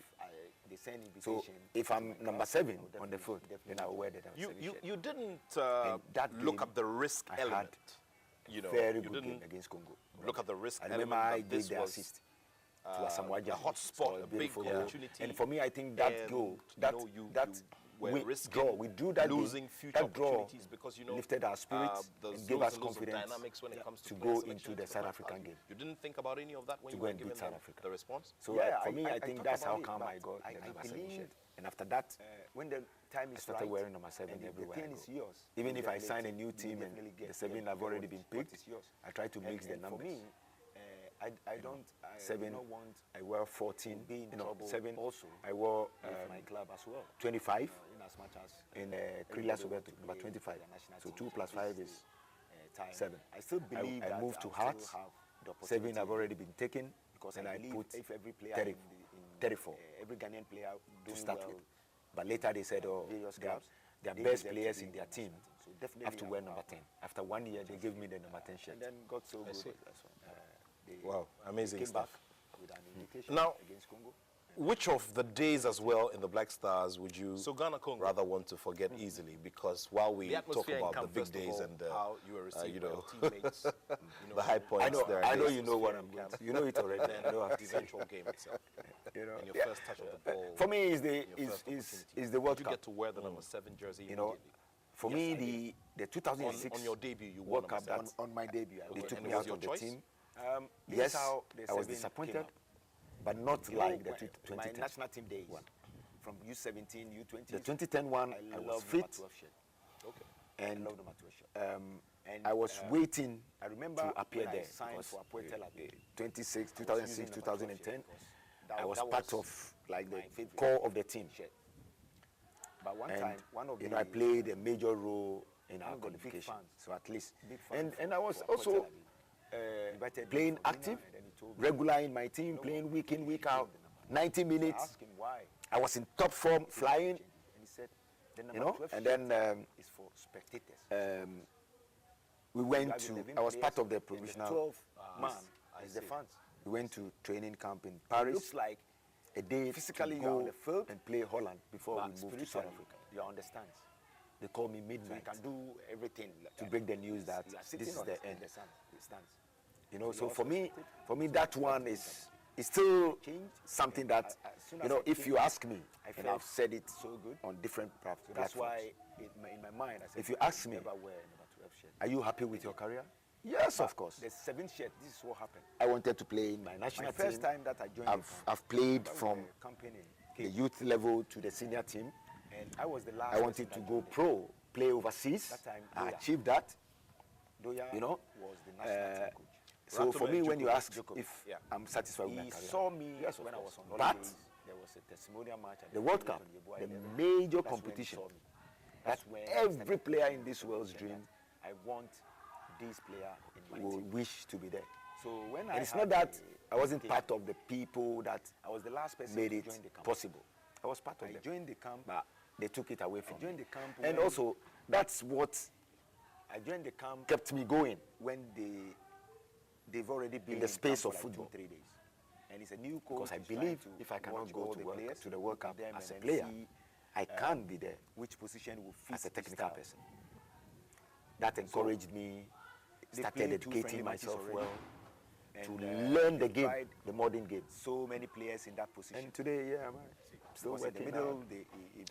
they send So invitation. if to I'm my number club, 7 I will on the field, then I will wear the number 7 shirt. You didn't And that look game, at the risk I had element. You know, Very you good didn't game against Congo. look at the risk I element. remember I that did this the was, assist to Asamoah a Gyan. hot spot, So a big beautiful goal. opportunity. And for me, I think that And, goal, you that know, you were we risking draw, we drew that losing game, future that draw opportunities because, you know, lifted our spirits there's and gave loads us and loads of confidence dynamics when it comes to player go selection into the for South Black African Stars. game. You didn't think about any of that when To you go were and beat given South the Africa. response? So Yeah, for me, I think talk that's how about it, come but I got I the number 7 believe, shirt. And after that, when the time I is started right, wearing number 7 and if everywhere the I thing go. is yours, Even if I then sign a you new team and definitely get- the 7 get have already what been is- what picked, is yours. I try to mix the And for numbers. me, I don't 7, not want I wear 14, to be in you know, trouble 7, also I wore with my club as well. 25 In as much as in everybody Krilia Soweto, wants to number play 25. for the national So team. 2 plus So 5 this is time. 7. I still believe I that moved to I'll Hearts. still have the 7 opportunity have already been taken, because and I I believe put if every player 30, in 34 every Ghanaian player to doing start well, with. But later they said, oh, various their clubs, their they best deserve to players be in in their the team national team. So definitely have to wear I'll number have 10. After 1 year, they gave me the number 10 shirt. And then got so good. see. They Wow, amazing came stuff. back with an invitation Now, against Congo. Which of the days as well in the Black Stars would you Ghana, Congo. rather want to forget easily? Because while we The talk atmosphere in about the camp, big first of days all, and how you were received you by know, your teammates, the high points there. I know days. you know what I'm going to. You know it already. then I don't have the to say. eventual game itself, You know, and your yeah. first touch of the ball. For me, is the your is first is opportunity. is the World Did you Cup. get to wear the number 7 jersey You know, immediately? for Yes, me, I did. the 2006 On your debut, you wore World number Cup 7. that On my debut, I they was took And me it was out your of the choice? team. Yes, I was disappointed, but not like the 2010. My national team days. From U17, U20. The 2010 one, I was fit. Okay. And I was waiting to appear there. For 2006, 2010, I was part of like the core of the team. But one and time, one of I played a major role in our qualification. So at least, and I was also playing active, regular in my team, playing week in, week out, 90 minutes. I was in top form, flying. You know, and then for spectators. We went to, I was part of the provisional 12 man is the fans. We went to training camp in Paris. It looks like a day physically to you're go on the field and play Holland before we moved to South Africa. You understand. They call me So midnight you can do everything to break the news that this is the end. The stands. You know, so for me that one is still something that, you know, if you ask me, and I've said it so good on different platforms. So that's why in my mind I said, if you ask me, never wear number 12 shirt. are you happy with your career? Yes, of course. The 7th shirt, this is what happened. I wanted to play in my national My first team. time that I joined I've played from campaign the youth level to the senior team. and I was the last I wanted to go pro, play overseas. That time, I achieved that. Doya You know, was the national team coach. So for me, when you ask Djokovic, if yeah. I'm satisfied with my He career, saw me yes, of when I course. was on But holidays. There was a testimonial match at the World Cup, the major competition that every player in this world's dream I want this player in my will team. wish to be there. So when And it's not that I wasn't part of the people that I was the last person made to it join the camp. possible. I was part of I it. joined the camp. But they took it away from joined me. the camp And when- also, that's what I joined the camp kept me going. when they've already been In the camp space for of like football. 2-3 days. And it's a new coach. Because I who's trying believe to if I cannot watch go all to the players, the World look at Cup them as a and player, see, I can be there which position will fit as a this technical style. person. That encouraged me, They started played 2 educating friendly matches myself already. well, And, to learn the they game, tried the modern game. so many players in that position. And today, yeah, I'm still Because in the working middle, hard.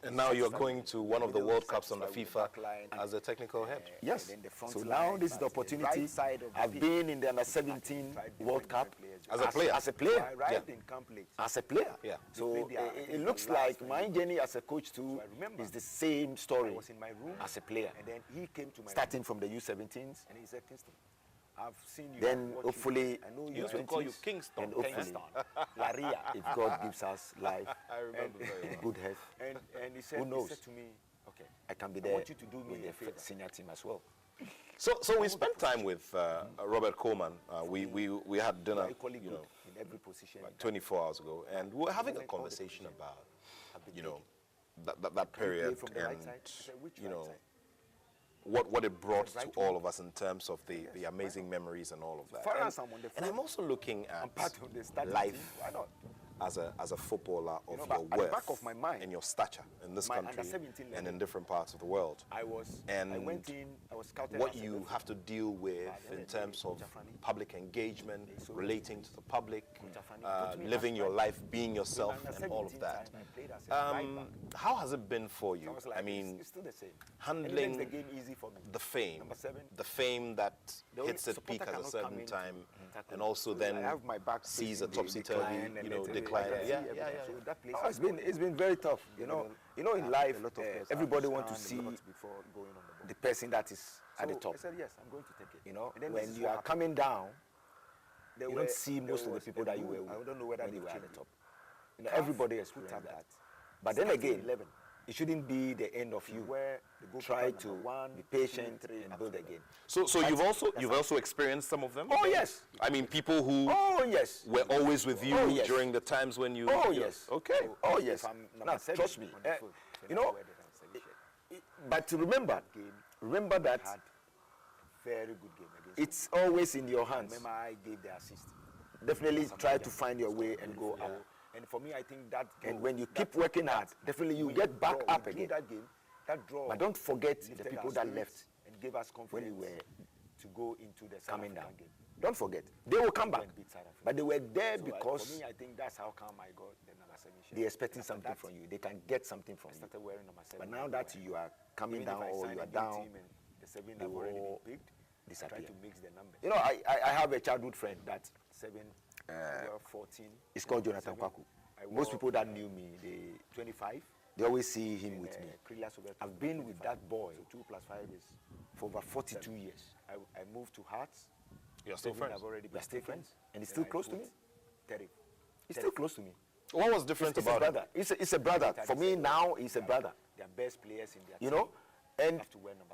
And now you're going to one of the World Cups on the FIFA as a technical head. Yes. then the front So line, now this is the but the opportunity. right side of the I've pitch, been in the under-17 World Cup As a player. As a player. right in camp late. As a player. Yeah. So They played their- it looks like my journey as a coach too I remember is the same I story was in my room as a player. and then he came to my Starting from the U17s, room and he said, Kingston, I've seen you. then I've watched hopefully you. I know He you. used to call you Kingston. and hopefully Kingston. Laria. if God gives us life, I remember very well. good health, And he said, Who knows? He said to me, okay, I can be I there want you to do me with a the favor. senior team as well. So we spent time with Robert Coleman. We had dinner, equally you good know, in every position. like 24 hours ago, and we were having a conversation about, you know, that period from the right and, side? I said, which you right know, side? what it brought to right all of us in terms of the amazing memories and all of that. far And, as I'm on the and I'm also looking at part of the starting life team, why not? as a footballer of know, but your at the worth back of my mind, and your stature in this my country under-17 and level, in different parts of the world. I And went in, I was scouted what as a you referee. have to deal with in terms of public engagement, relating to the public, living your life, being yourself, and all of that. I played as a right back. How has it been for you? I was like, I mean, it's still the same. handling And it makes the game easy for me. the fame, Number 7. the fame that The only hits its supporter peak at a cannot certain come in time, to tackle and me. also So then I have my back sees a facing the topsy-turvy, decline and you know, the decline. everything. Yeah, See yeah, everything. yeah. So that place Oh, it's been very tough. You know, in life, a lot of players everybody have wants to stand a see lot before going on the ball. the person that is at the So top. I said, yes, I'm going to take it. You know, And then when this is you what are happened. coming down, There you were- don't see there most of the was people a that you were rule. with I don't know whether when they you were at changed the it. top. You know, everybody experienced at that. But then Starting again, 11. it shouldn't be the end of you. Where the goalkeeper Try number to 1, be patient 2, 3, and up build to again. So you've also experienced some of them? Oh yes, I mean, people who oh yes, were always with you Oh, yes. during the times when you. oh you- yes. Okay. Oh yes. If I'm number Now 7 trust me. on the field, then You I know, wear the number 7 shirt. but remember that Had very good game against it's always in your hands. Remember, I gave the assist. Definitely try to find your way and go Yeah. out. And for me, I think that And draw- when you that- keep working hard, definitely you we get back draw- up we drew again. That game, that draw. But don't forget the lifted people our that spirits left and gave us confidence when you were to go into the South coming down. African game. Don't forget, they will come back. And beat South Africa. But they were there So, because for me, I think that's how come I got the number 7 shirt. they're expecting After something that, from you. They can get something from I you. started wearing number 7. But now that you are coming Even if down I or sign you a are big down, team and the 7 they have already will been picked, disappear. Try to mix the numbers. You know, I have a childhood friend that 14. it's called Jonathan Kwaku. Most people that knew me, they 25. They always see him with me. I've been with that boy, so 2 + 5 is for over 42 years. I moved to Hearts. You're still friends? We're still friends. And he's still close to me. He's still close to me. What was different It's about a brother. It's a brother. For me now, he's a brother. They're best players in their You team. know?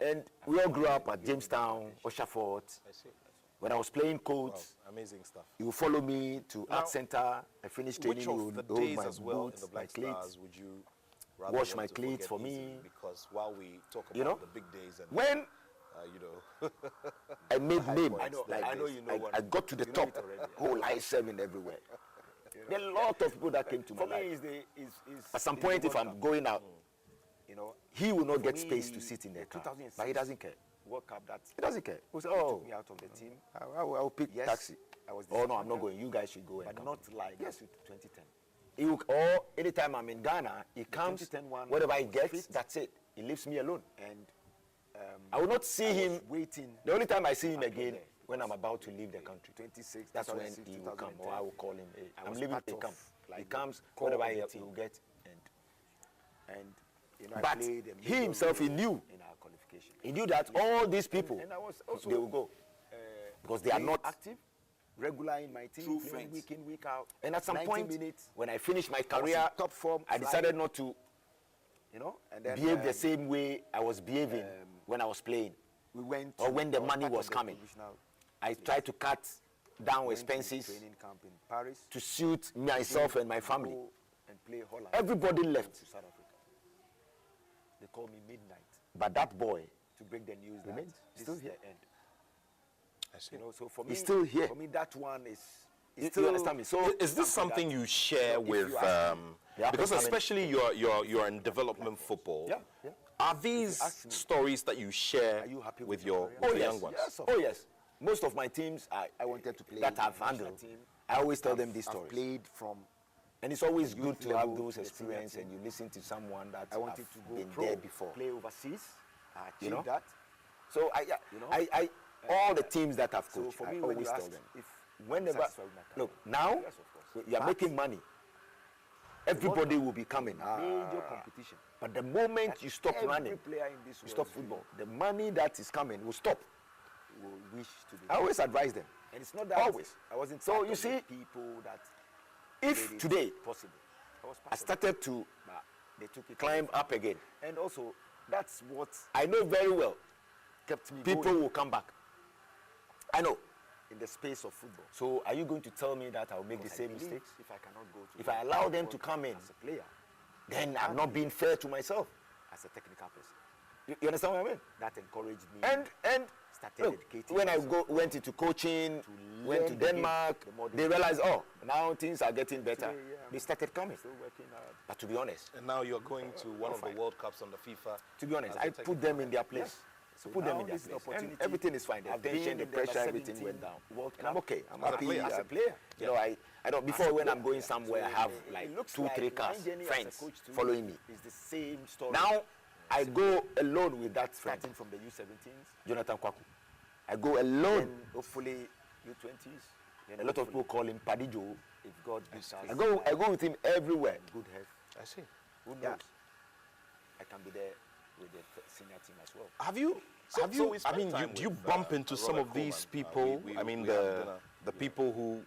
And we all grew up at Jamestown, Oshafort. When I was playing codes, amazing stuff. he would follow me to Art Center. I finished training. Which He of would the hold days my as well in boots, the my Black cleats, Stars would you rather wash want my to cleats forget for me? easily? Because while we talk about You know? the big days and When you know, I made name, I know you know what. I got to the top. Whole I 7 everywhere. There are a lot of people that came to my For me, life. is At some is point, the if World I'm Cup. going out, You know, he will not for get me, space to sit in the the car. 2006 But he doesn't care. World Cup that He doesn't care. He say, took oh, me out of the team. I'll pick Yes, taxi. I was Oh, no, I'm not disappointed, going. You guys should go. And but come. not like Yes. 2010. Or anytime I'm in Ghana, he comes, 2010 one whatever he was gets, fit. that's it. He leaves me alone. And I will not see I was him. waiting. The only time I see him Until again, there. when I'm about to leave the country. 26, That's when 2006, he will come, or 2010. I will call him. Hey, I I'm was leaving. part He of, comes. like, He the comes. core Whatever of the he team. will get. And you know, I But played a he major himself, he role knew. in our qualification. He knew that all these people, And I was also they will go. Because they are playing not. active, regular in my team, True playing friends. week in, week out. And at some 90 point, minutes, when I finished my I was in career, top form, I decided not to you know, and then behave the same way I was behaving when I was playing. we went or when the I was money part was of the coming. provisional I tried to cut down went to expenses training camp in Paris to suit myself and my family. go and play Holland. Everybody left. to South Africa. They called me midnight But that boy, to break the news that Remains. this Still is here. the end. I see. You know, so for me, He's still here. For me, that one is you understand me? So Is this something you share with? Yeah, Because I mean- especially you're in development football. Yeah, yeah. Are these ask me, stories that you share are you happy with with your your career? with the yes, young ones? yes, of oh yes. Most of my teams I wanted to play that I've national handled. team. I always tell them these I've stories. played from. And it's always good to level have those to the senior experiences team. and you listen to someone that I wanted have to go been pro, there before. play overseas. I achieved You know? that. So You know? I all the teams that I've So coached, for I me, when always you tell ask them. if Whenever, satisfied with my career, look, now yes, of course. you are But making money. Everybody will be coming. major competition. But the moment you stop Every running, player in this you world stop football, the money that is coming will stop. will wish to be. I always advise them. And it's not that Always. I wasn't. So part you of the see, people that if made it today possible, I was part I of it, started to but they took it climb away from up again, me. And also, that's what I know very well kept me people going will come back. I know. in the space of football. So are you going to tell me that I'll make the Because I same believe mistakes? If I cannot go to, If I allow them to come in, as a player, then I'm not being fair to myself. as a technical person, You understand what I mean? that encouraged me. And started look, dedicating when I myself went into coaching, went to learn the game, Denmark, the more they realized, oh, now things are getting better. Today, yeah, They started coming. still working hard. But to be honest, And now you're going to one of the World Cups on the FIFA. to be honest, as a I put them in their place. So Put them now in their this is an place. And opportunity. everything is fine. The I've been tension, the in the pressure, under everything 17 went down. World And I'm Cup. okay. I'm As a happy player. as As a player. You know, I don't. Before when I'm going somewhere, I have it like looks 2, like 3 my cars, journey as a friends coach to following me. It's the same story. Now I go alone with that friend, starting from the U17s, Jonathan Kwaku. I go alone. and hopefully U20s. A lot of people call him Padijo. If God gives us I go with him everywhere. good health, I see. who knows? Yeah. I can be there with the senior team as well. Have you? So I mean, do you bump into some of these people? I mean, the people who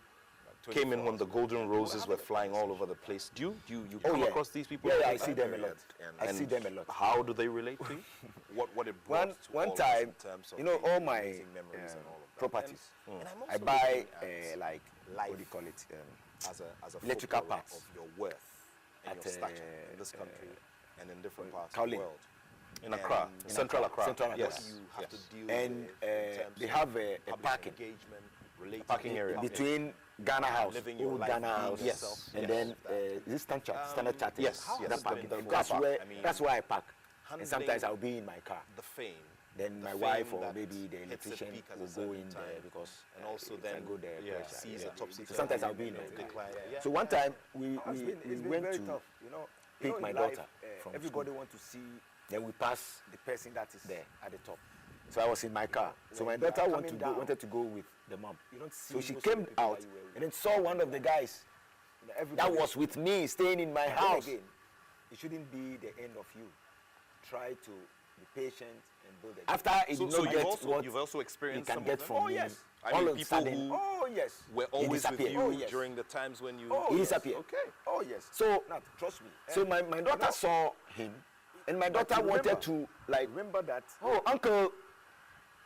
came in when the Golden Roses were flying all over the place. Do you come across these people? Yeah, I see them a lot. I And see them a lot. How do they relate to you? What it brought to all One of us time, in terms of you know, the all my amazing memories and all of that. properties, And I'm I also buy looking at like, life what do you call it? as a electrical footballer parts. of your worth and At, your stature in this country and in different parts of Kowloon. the world. In Accra, In Central Accra. Central Accra. What Yes. you have to deal And with in terms they of have a public parking engagement, relating parking to area. public, between Ghana House, living your old life, Ghana being House, yourself. and Yes. then this standard charter. yes, How yes. That has parking. been the That's car where park? I mean, that's where I park. And handling sometimes I'll be in my car. the fame. Then the my fame wife or that maybe the hits a electrician peak at a will go certain in there time, because and also if then I go there, pressure, sees yeah. a topsy So sometimes I'll be in there. decline. So one time we It's been went very to tough, you know. pick in my life, daughter from everybody wants to see then we pass the person that is there at the top. So I was in my car. So my daughter wanted to go with the mom. So she came out and then saw one of the guys that was with me staying in my house. Again, it shouldn't be the end of you. Try to be patient and build a After it did not get what you've also experienced you can get from me. yes. I mean, people who were always with disappeared. you during the times when you... He disappeared. Okay. Oh, yes. So, trust me. so my daughter saw him, and my daughter wanted to, like, remember that. oh, uncle.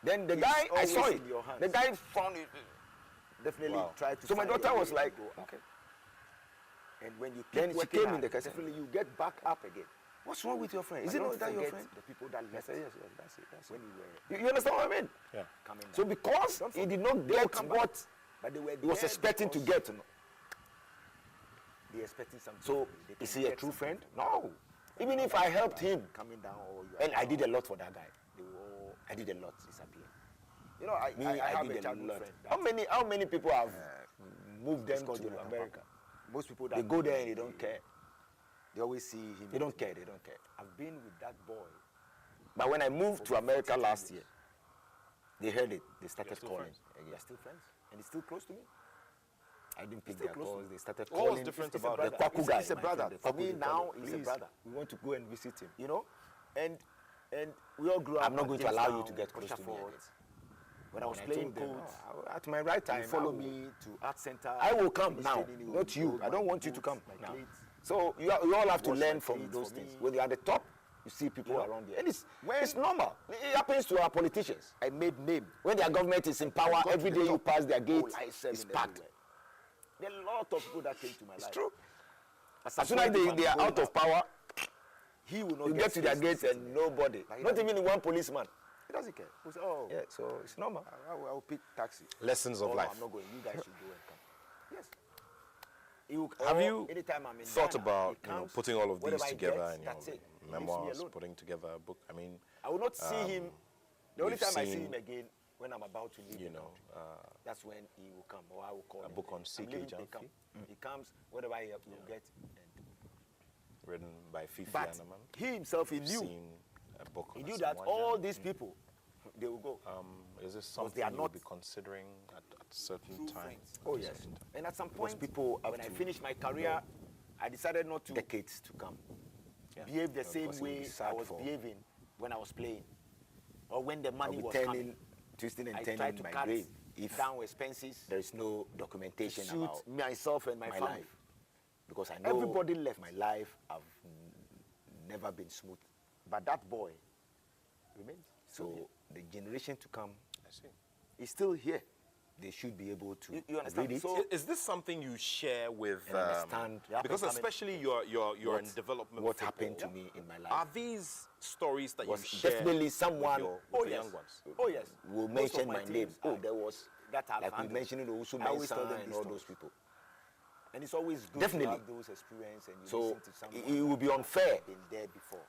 Then the guy, I saw it. in your hands. The guy found it. Definitely try to. So my find daughter a was way to like, go up. okay. And when you keep Then she working came hard, in the car. definitely you get back up again. What's wrong with your friend? Is But it don't not that your forget friend? the people that left. Yes, that's it. When you were You understand what I mean? Yeah. coming down. So because he did not get what But they were he was there expecting to because get, They expecting something. so from you. They is can he a get true something friend? from you. No. Even if I helped him, Coming down or you and I did a lot for that guy. they will all I did a lot. disappear. You know, I I have did a childhood friend. How many people have moved them called to Jonathan America? Most people that They go there and they don't care. They always see him. They don't care. They don't care. I've been with that boy. But when I moved to America last year, they heard it. They started still calling friends. again. They're still friends, and he's still close to me. I didn't pick still their close to calls. me. They started What was calling. different It's a about brother. the Kwaku He's guy, a my brother. friend, the For Kwaku me they now, call him. he's a Please, brother. We want to go and visit him. You know, and we all grew up. I'm not at going to allow you to Jamestown, get close to me Butcherford. again. When I was And playing told them, coach, "No, at my right time, you follow I will- me to art center. I will come finish now, training, not you you. hold I don't my want you to boots, come my now. cleats. So you all have to Wash learn my from cleats those for things. me. When you're at the top, you see people You know, around you. And it's when- normal. It happens to our politicians. I made name. When their government is in power, got to every the day you top. pass their gate, I serve it's in packed. everywhere. There are a lot of people that came to my life. It's true. At As some soon as point, they if I'm are out going of power, he will not you get to their space gates sit and there. nobody. Like Not that. even one policeman. He doesn't care. He say, oh, Yeah, so it's normal. I'll pick taxi. Lessons of Oh, no, life. I'm not going. You guys should go and come. Yes. He will, Have or you anytime I'm in thought Ghana, about he comes, putting all of these whatever he together gets, in that's your it. He leaves me memoirs, alone. putting together a book? I mean, I will not see him. The only we've time I see seen, him again when I'm about to leave you the know, country. That's when he will come, or I will call a him. book on I'm CK leaving, he Jamfi. come. He comes, whatever he will get. And written by Fifi but Anaman. he himself, he We've knew. seen a book He on knew that Asamoah all Gyan. these people, they will go. Is this they something are you'll not be considering at certain times? Oh yes. And at some Because point, people have when I to finished my career, I decided not to Decades to come. behave the same because it will be way sad I was for- behaving when I was playing, or when the I'll money be was turning, coming. twisting and I turning tried to my cut grave if down expenses, there is no documentation suit about myself and my my family. life. Because I know Everybody left. my life have never been smooth. But that boy remains. So the generation to come I see. He's still here. they should be able to You understand? read it. So- Is this something you share with And understand because up and especially you're in development what football, happened to me in my life. Are these stories that you Was share definitely someone with the yes. young ones? Oh yes. will Most of mention my my teams name. Oh, are- there was that I've like we handled. mentioned Owusu I always tell Mensah them and these all stories. those people. And it's always good Definitely. to have those experiences and you So listen to someone it will be unfair been there before.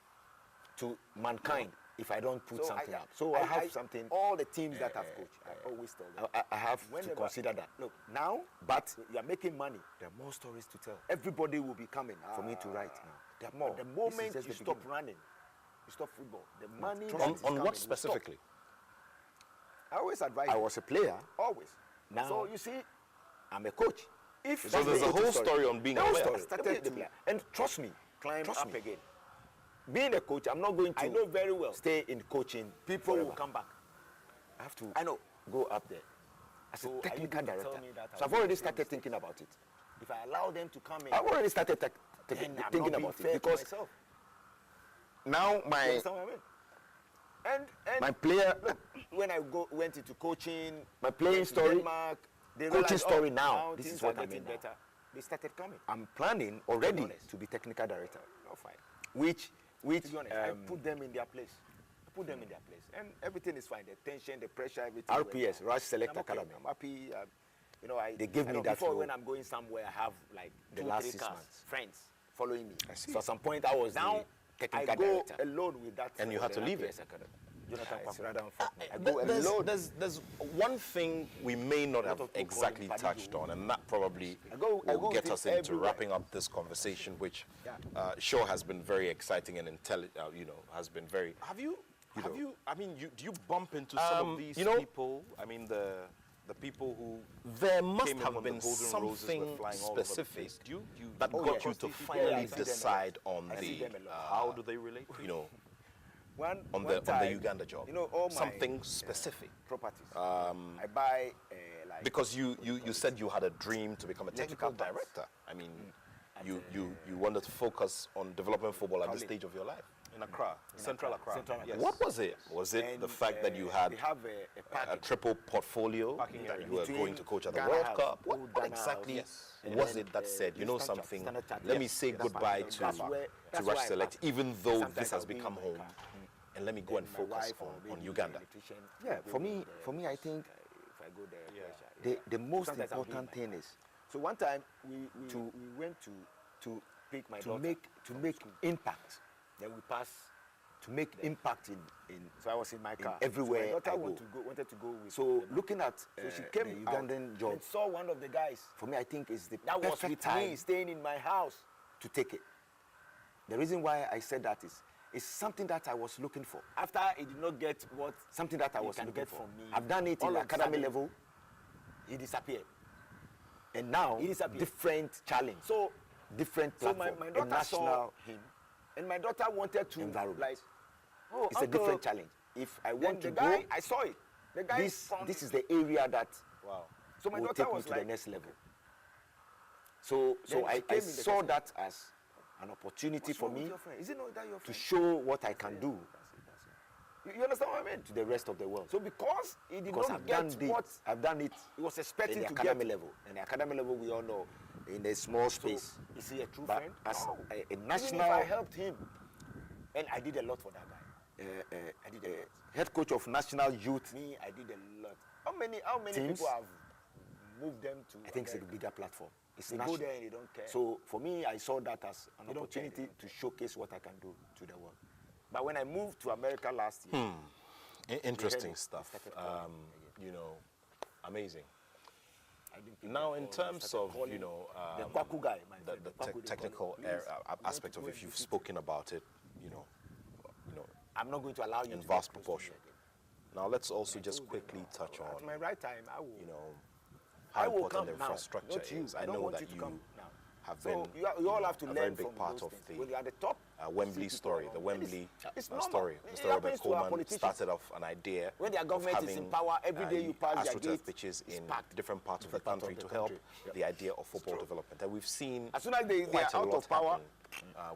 to mankind if I don't put something up. So I I have something. All the teams that I've coached, I always tell them. I have to Whenever- consider that. Look, now, But you are making money. there are more stories to tell Everybody will be coming for me to write now. There are more. But the This is moment just you the stop beginning. running, you stop football. The money trust that me. is On coming what will stop. specifically? I always advise. I was a player. always. Now- So you see, I'm a coach. if So there's a something- whole story on being The a whole player. story. Started The to player. And trust me, climb trust up me. again. Being a coach, I'm not going to I know very well. stay in coaching. People forever. will come back. I have to I know. go up there as So are a you technical going to tell director. me that I So I've will already make started mistakes? thinking about it. If I allow them to come in, I've already started then I'm thinking not being about fair it to because myself. now You my understand what I mean? And my player, when I went into coaching, my playing went to story, Denmark, they coaching realized, story oh, now, this things is what are I'm getting in now. better. They started coming. I'm planning already honest. to be technical director, Oh, fine. which To be honest, I put them in their place. I put them in their place, and everything is fine. The tension, the pressure, everything. went RPS, down. Rush Select I'm okay. Academy. I'm happy. You know, They gave I me know that before role. when I'm going somewhere, I have like The 2, last 3 6 cars, months. friends following me. So at some point I was Now the I technical go director. alone with that. And you had to leave it. RPS Academy. Jonathan It's Kwaku. rather unfortunate. I go There's, alone. there's one thing we may not have of people exactly call him touched on, and that probably I go will get with us him into everywhere. wrapping up this conversation, which sure has been very exciting and has been very Do you bump into some of these people? I mean, the people who there must have been something specific that got you to finally decide on how do they relate? On the Uganda job. All something specific. Properties. I buy because you said you had a dream to become a technical director. I mean, you wanted to focus on developing football at this stage of your life. In Accra, Central Accra. Yes. What was it? Was it the fact that you had a triple portfolio, that you were going to coach at the World Cup? What exactly was it that said, something, let me say goodbye to Rush Select, even though this has become home, and let me go and focus on Uganda? Yeah, for me, I think the most important thing is, so one time we went to pick my daughter to make impact. Then we passed to make impact in. So I was in my car everywhere. So my daughter wanted to go with. So looking at so she came the Ugandan job and saw one of the guys. For me, I think is the that was with time me staying in my house to take it. The reason why I said that is something that I was looking for. After I did not get something that I was looking for. From me. I've done it in the academy level. He disappeared. And now different challenge. So different platform. So my daughter saw him. And my daughter wanted to like, it's a different challenge. If I want to go, I saw it. The guy this is the area that so my daughter will take me to the next level. So I saw that as an opportunity for me to show what I can do. You understand what I mean? To the rest of the world. So because he did not get what I've done it, he was expecting to get level. And the academy level, we all know, in a small space. So, is he a true friend? As a national, even if I helped him, and I did a lot for that guy. I did a head coach of national youth. Me, I did a lot. How many teams, people have moved them to? I think it's a bigger platform. It's they national. Go there and they don't care. So for me, I saw that as an opportunity to showcase what I can do to the world. But when I moved to America last year, interesting stuff. Amazing. Now, in terms of the Kwaku guy, the technical aspect of it, you've spoken about it. I'm not going to allow you in vast proportion. Now, let's also just quickly touch on. At my right time, I will. How important the infrastructure is. I know that you have been you all have to a learn very big from part of the when you're at the top, Wembley story. The Wembley story. Mr. Robert Coleman started off an idea when their government is in power. Every day you pass their gate, pitches in different parts of the country to help the idea of football development. And we've seen as soon as they are out of power,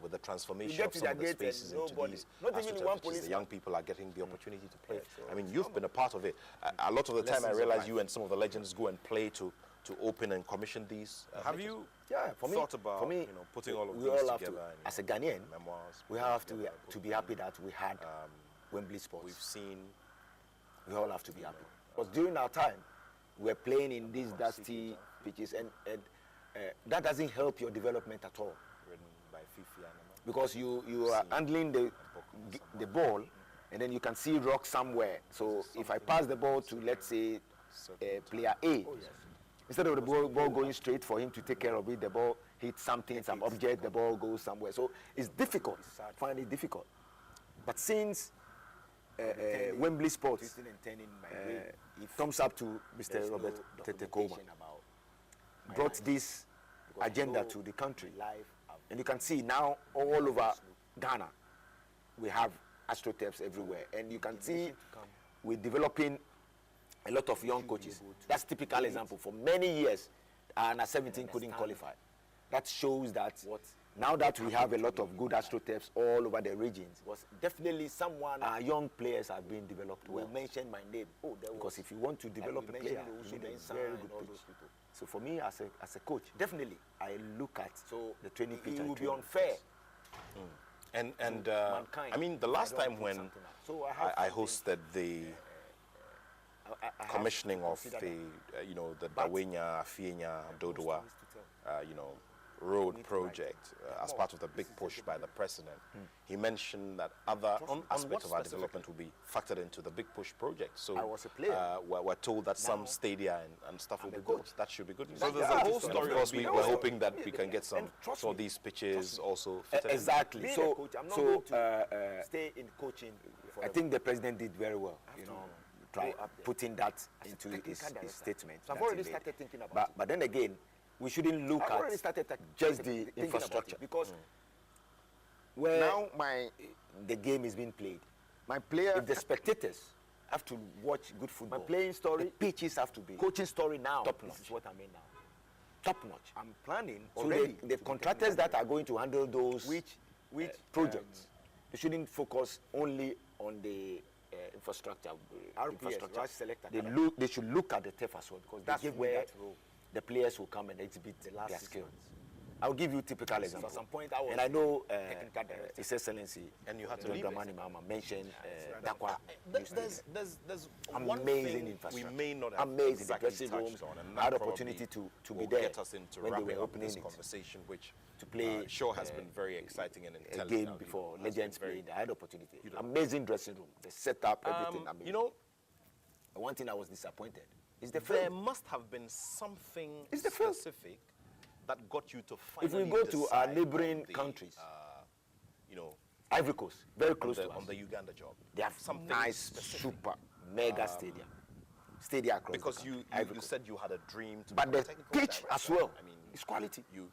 with the transformation of some of the spaces into these AstroTurf, the young people are getting the opportunity to play. I mean, you've been a part of it. A lot of the time, I realize you and some of the legends go and play to open and commission these. Have you thought about putting all of these together? As a Ghanaian, we have to be happy that we had Wembley Sports. We've seen. We all have to be happy. Because during our time, we were playing in these dusty pitches, and that doesn't help your development at all. Because you are handling the ball, and then you can see rock somewhere. So if I pass the ball to, let's say, player A, instead of the ball going straight for him to take care of it, the ball hits something, some object, the ball goes somewhere. So it's difficult, find it difficult. But since Wembley Sports, thumbs up to Mr. Robert Coleman, brought this agenda to the country. And you can see now all over Ghana, we have AstroTurfs everywhere. And you can see we're developing a lot of young coaches. That's a typical example. For many years, under 17 couldn't qualify. That shows that now that we have a lot of good AstroTurfs all over the regions, was definitely someone. Our young players have been developed well. Mention my name. Because if you want to develop a player, you need a very good pitch. So for me, as a coach, definitely I look at the training pitch. It would be unfair. And I mean, the last time when I hosted the commissioning of the Dawenya, Fienya, Dodowa, Road project as part of the big push by the president. He mentioned that other aspects of our development will be factored into the big push project. So I was a player. We're told that some stadia and stuff will be built. That should be good news. So there's a whole story. Of course, we're hoping that we can get some of these pitches also fitted exactly. in. So, stay in coaching. I think the president did very well. Try putting that into his statement. So I've already started thinking about it. But then again, we shouldn't look at just the infrastructure, because where now the game is being played. My player, if the spectators have to watch good football, my playing story, the pitches have to be coaching story now. Top notch. This is what I mean now. Top notch. I'm planning already. So the contractors that are going to handle those projects, they shouldn't focus only on the infrastructure. They should look at the turf as well, because that's where the players will come and exhibit their skills. I'll give you typical example. At some point, I know His Excellency and you had to leave mentioned Dakwa. There's amazing infrastructure. We may not have amazing exactly dressing rooms. on, and had opportunity to be there get us into when they were opening this it. conversation, which To play sure has been very exciting and a intelligent. game before legends played. I had opportunity. Amazing dressing room. The setup, everything. Amazing. You know, one thing I was disappointed is the there film. must have been something It's the film. specific that got you to If finally we go to our decide neighboring on the, countries, you know, Ivory Coast, very close to us. on the Uganda job. They have something nice, specific. super, mega stadia across Because the you country. Ivory Coast. said you had a dream to But become the a technical pitch director. as well, I mean, it's quality. You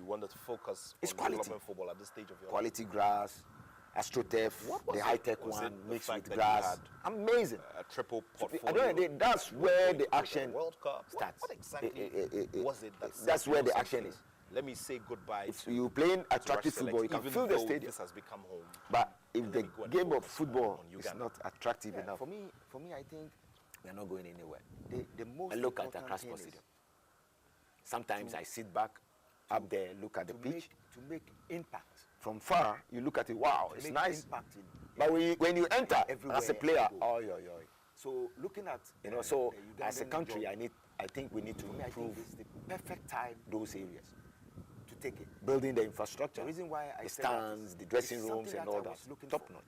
wanted to focus It's on quality. development football at this stage of your life. Quality grass, AstroTurf, What was the it? high-tech Was one it the mixed fact with that you grass. Amazing. A triple I portfolio. don't know, that's where the action World Cup. starts. What exactly was it that that's said, where you know the action something? is. Let me say goodbye If to you're playing to attractive Select, football, you can even fill the though stadium. This has become home. But if Let the me go and game of focus football on is Uganda. not attractive enough, For me, I think we're not going anywhere. the most I look at the important thing Accra is Stadium. Sometimes I sit back up there, look at the pitch. to make impact. From far, you look at it, wow, it's Make nice. impact in But when you enter everywhere as a player, you go. oh, yo. So looking at So the as a Ugandan country, job, I think we need to for me, I think improve it's the perfect time those areas. to take it. Building the infrastructure, The reason why I the said that stands, is the dressing it's rooms something and that all I that, was looking top for. notch.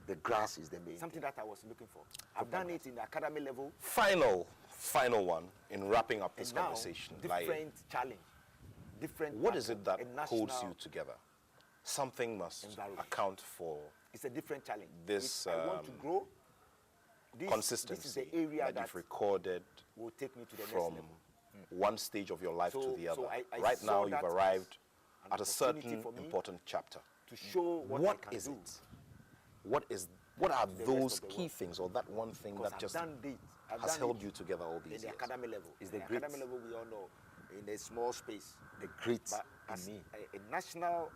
The grass is the main Something thing. that I was looking for. I've done it in the academy level. Final one in wrapping up this And now, conversation. different challenge. Different What is it that pattern, a holds national you together? Something must environment. account for It's a different challenge. this If I want to grow, consistency this is the area that that you've recorded will take me to the next from level. one stage of your life to So- the other. so I Right saw now, you've that arrived an at a certain opportunity for me important chapter. To show what I can is do. it? What are the rest those of the key world. things, or that one thing Because that just I've has done held it you together all in these the years? academy level. It's In the the academy grit. level, we all know, in a small space. The grit But in as me, a national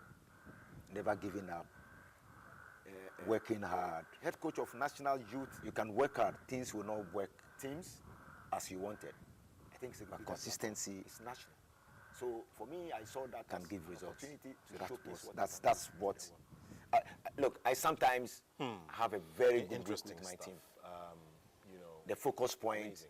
never giving up, working hard. head coach of national youth You can work hard, things will not work teams, as you wanted. I think it's a But big consistency It's national. So for me, I saw that can as give an results. opportunity So to that showcase was, what that's what. Look, I sometimes have a very good week Interesting with my stuff. team. You know, The focus point, amazing.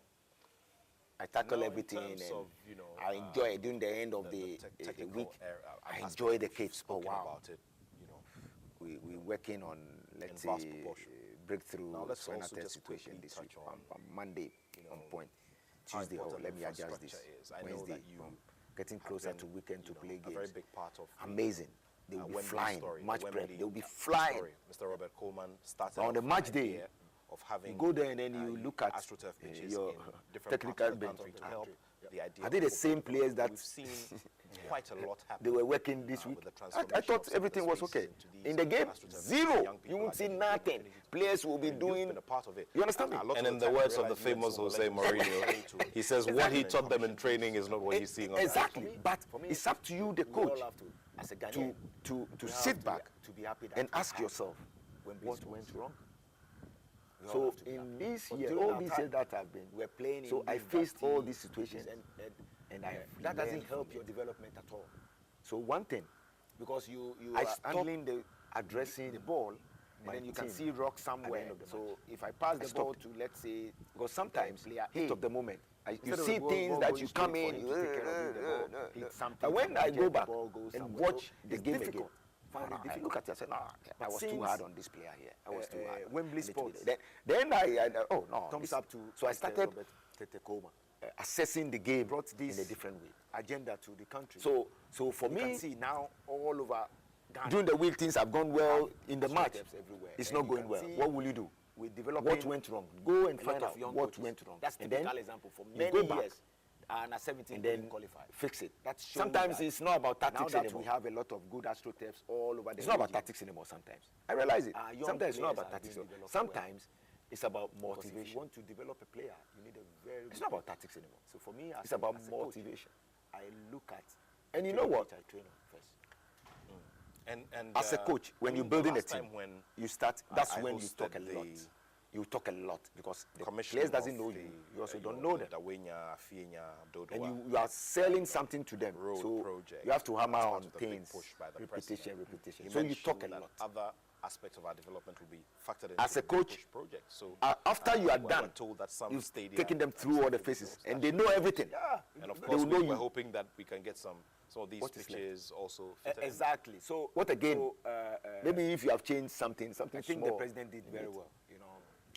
I tackle Now, in everything, terms and of, you know, I enjoy it during the end of the the technical week. area, I aspect enjoy the of kids. Oh spoken wow, about it, you know. we're working on, let's say, vast proportion. breakthrough Now, let's final also test just situation quickly this touch week. on, Monday you on know, point. how Tuesday, important let me adjust this. infrastructure is. I know Wednesday, that you getting have closer been, to weekend to you know, play a games. very big part of the, Amazing. They will be Wembley flying. story, the Match prep. Wembley They will be flying. story. Mr. Robert Coleman started On the off match an day, idea of having You go there and then you look at AstroTurf pitches your in different technical parts of the bench. country to help the idea. Are they of the football same players that We've seen quite a lot happen. they were working this week? with the I transformation thought of some of everything the was spaces okay. into these In the game, AstroTurf, zero. young You people won't are see getting nothing. opportunity to Players will be and you've doing. been a part of it. You understand me? A lot And of in the the time words you of the realize famous you Jose went from Mourinho, to he says what he taught them in training is not what he's seeing on the pitch. Exactly. But it's up to you, the we all coach, have to, as a Ghanaian, to we have sit back to be happy that and we ask had yourself when what business went was wrong. We all So have to be in happy. this But year, during all our these time, years that have been, we're playing in so I these faced all dirty these situations, and I that doesn't learned help from your it. development at all, So one thing, because you I are stopped handling the addressing the ball, my and then you can team see rock somewhere. end of the So if I pass the ball stopped. to, let's say, because sometimes player heat A, of the moment, You see things that you come in, and when I go back and watch the game again, I look at it and say, no, I was too hard on this player here. I was too hard. Wembley Sports. Then I oh no. Thumbs up to. So I started assessing the game in a different way. Agenda to the country. So for me, you can see now all over Ghana. doing the wheel things have gone well in the match. It's not going well. What will you do? What went wrong? Go and find out what went wrong. That's and typical then example for you many go back years. And at 17, and then qualify. Fix it. That's sometimes it's not about tactics now that anymore. we have a lot of good astroturfs all over the It's not about tactics anymore sometimes. I realize it. Sometimes it's not about players tactics. have been developed Sometimes it's about Because if motivation. you want to develop a player, you need a very It's not about tactics anymore. So for me, It's about as a coach, motivation. I look at And you know what? I train on first. And As a coach, when you're the building a last team, time when you start, that's I when you hosted talk a lot. the You talk a lot because the commissioning players doesn't of know the, you. You also don't know know them. Dawenya, Fienya, Dodoa, And you are selling something to them. road So project. you have to hammer That's part on of the big things, push by the repetition. He So you mentioned talk a that lot. Other aspects of our development will be factored into As a the big coach, push project. So After you are we're done, told that some you've stadia taken them through all the phases, and they know everything. and of They course will know we're you. hoping that we can get some of these What is left? pitches also fitted in. Exactly. So What again? So, Maybe if you have changed something I small. think the president did very well. You know,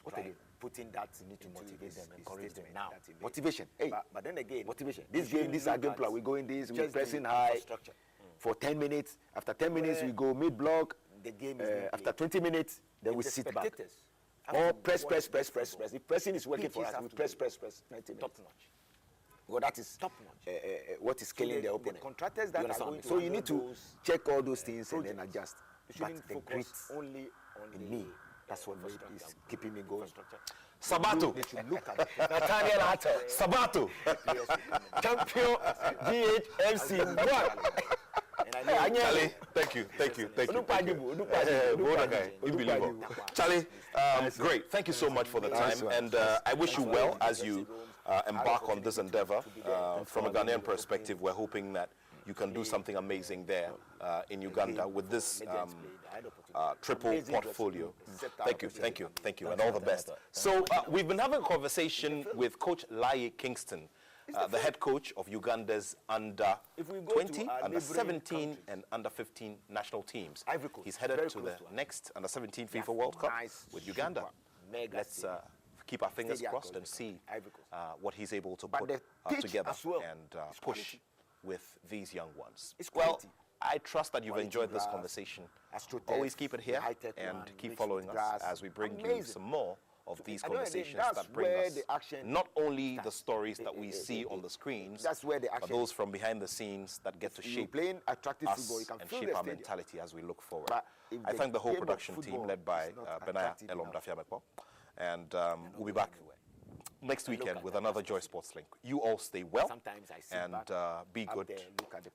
What try again? putting that You need to into motivate his- them, his encourage them. statement Now, that he made. motivation. Hey, But then again, motivation. you This game, shouldn't this is our look game at plan. We go in this, we're just the pressing high infrastructure. for 10 minutes. After 10 minutes, we go mid-block. The game is being After played. 20 minutes, then we The sit back. spectators have Or to press. watch this football. If pressing is working for Pitches us, have we to press. be 90 minutes. top notch. Well, that is Top notch. what is killing the opponent. contractors You that are understand going me? to So you handle need to those check all those things and then projects. adjust. You But shouldn't the focus grit only on in the me, that's what is keeping me going. Sabato. They should look at it. Nathaniel Hatter, Sabato. champion GHMC. Charlie, thank you. You believe it. Charlie, great. Thank you so much for the time, and I wish you well as you embark on this endeavor. From a Ghanaian perspective, we're hoping that you can do something amazing there in Uganda with this triple portfolio. Thank you, and all the best. So we've been having a conversation with Coach Laye Kingston, the head coach of Uganda's under 20, under 17, and under 15 national teams. He's headed to the next under 17 FIFA World Cup with Uganda. Let's keep our fingers crossed and see what he's able to put together and push with these young ones. Well, I trust that you've enjoyed this conversation. Always keep it here and keep following us as we bring you some more of these conversations that bring us not only the stories that we see on the screens, but those from behind the scenes that get to shape us and shape our mentality as we look forward. I thank the whole production team led by Benaya Elom Dafiamekpo, and we'll be back next weekend with another Joy Sports Link. You all stay well and be good.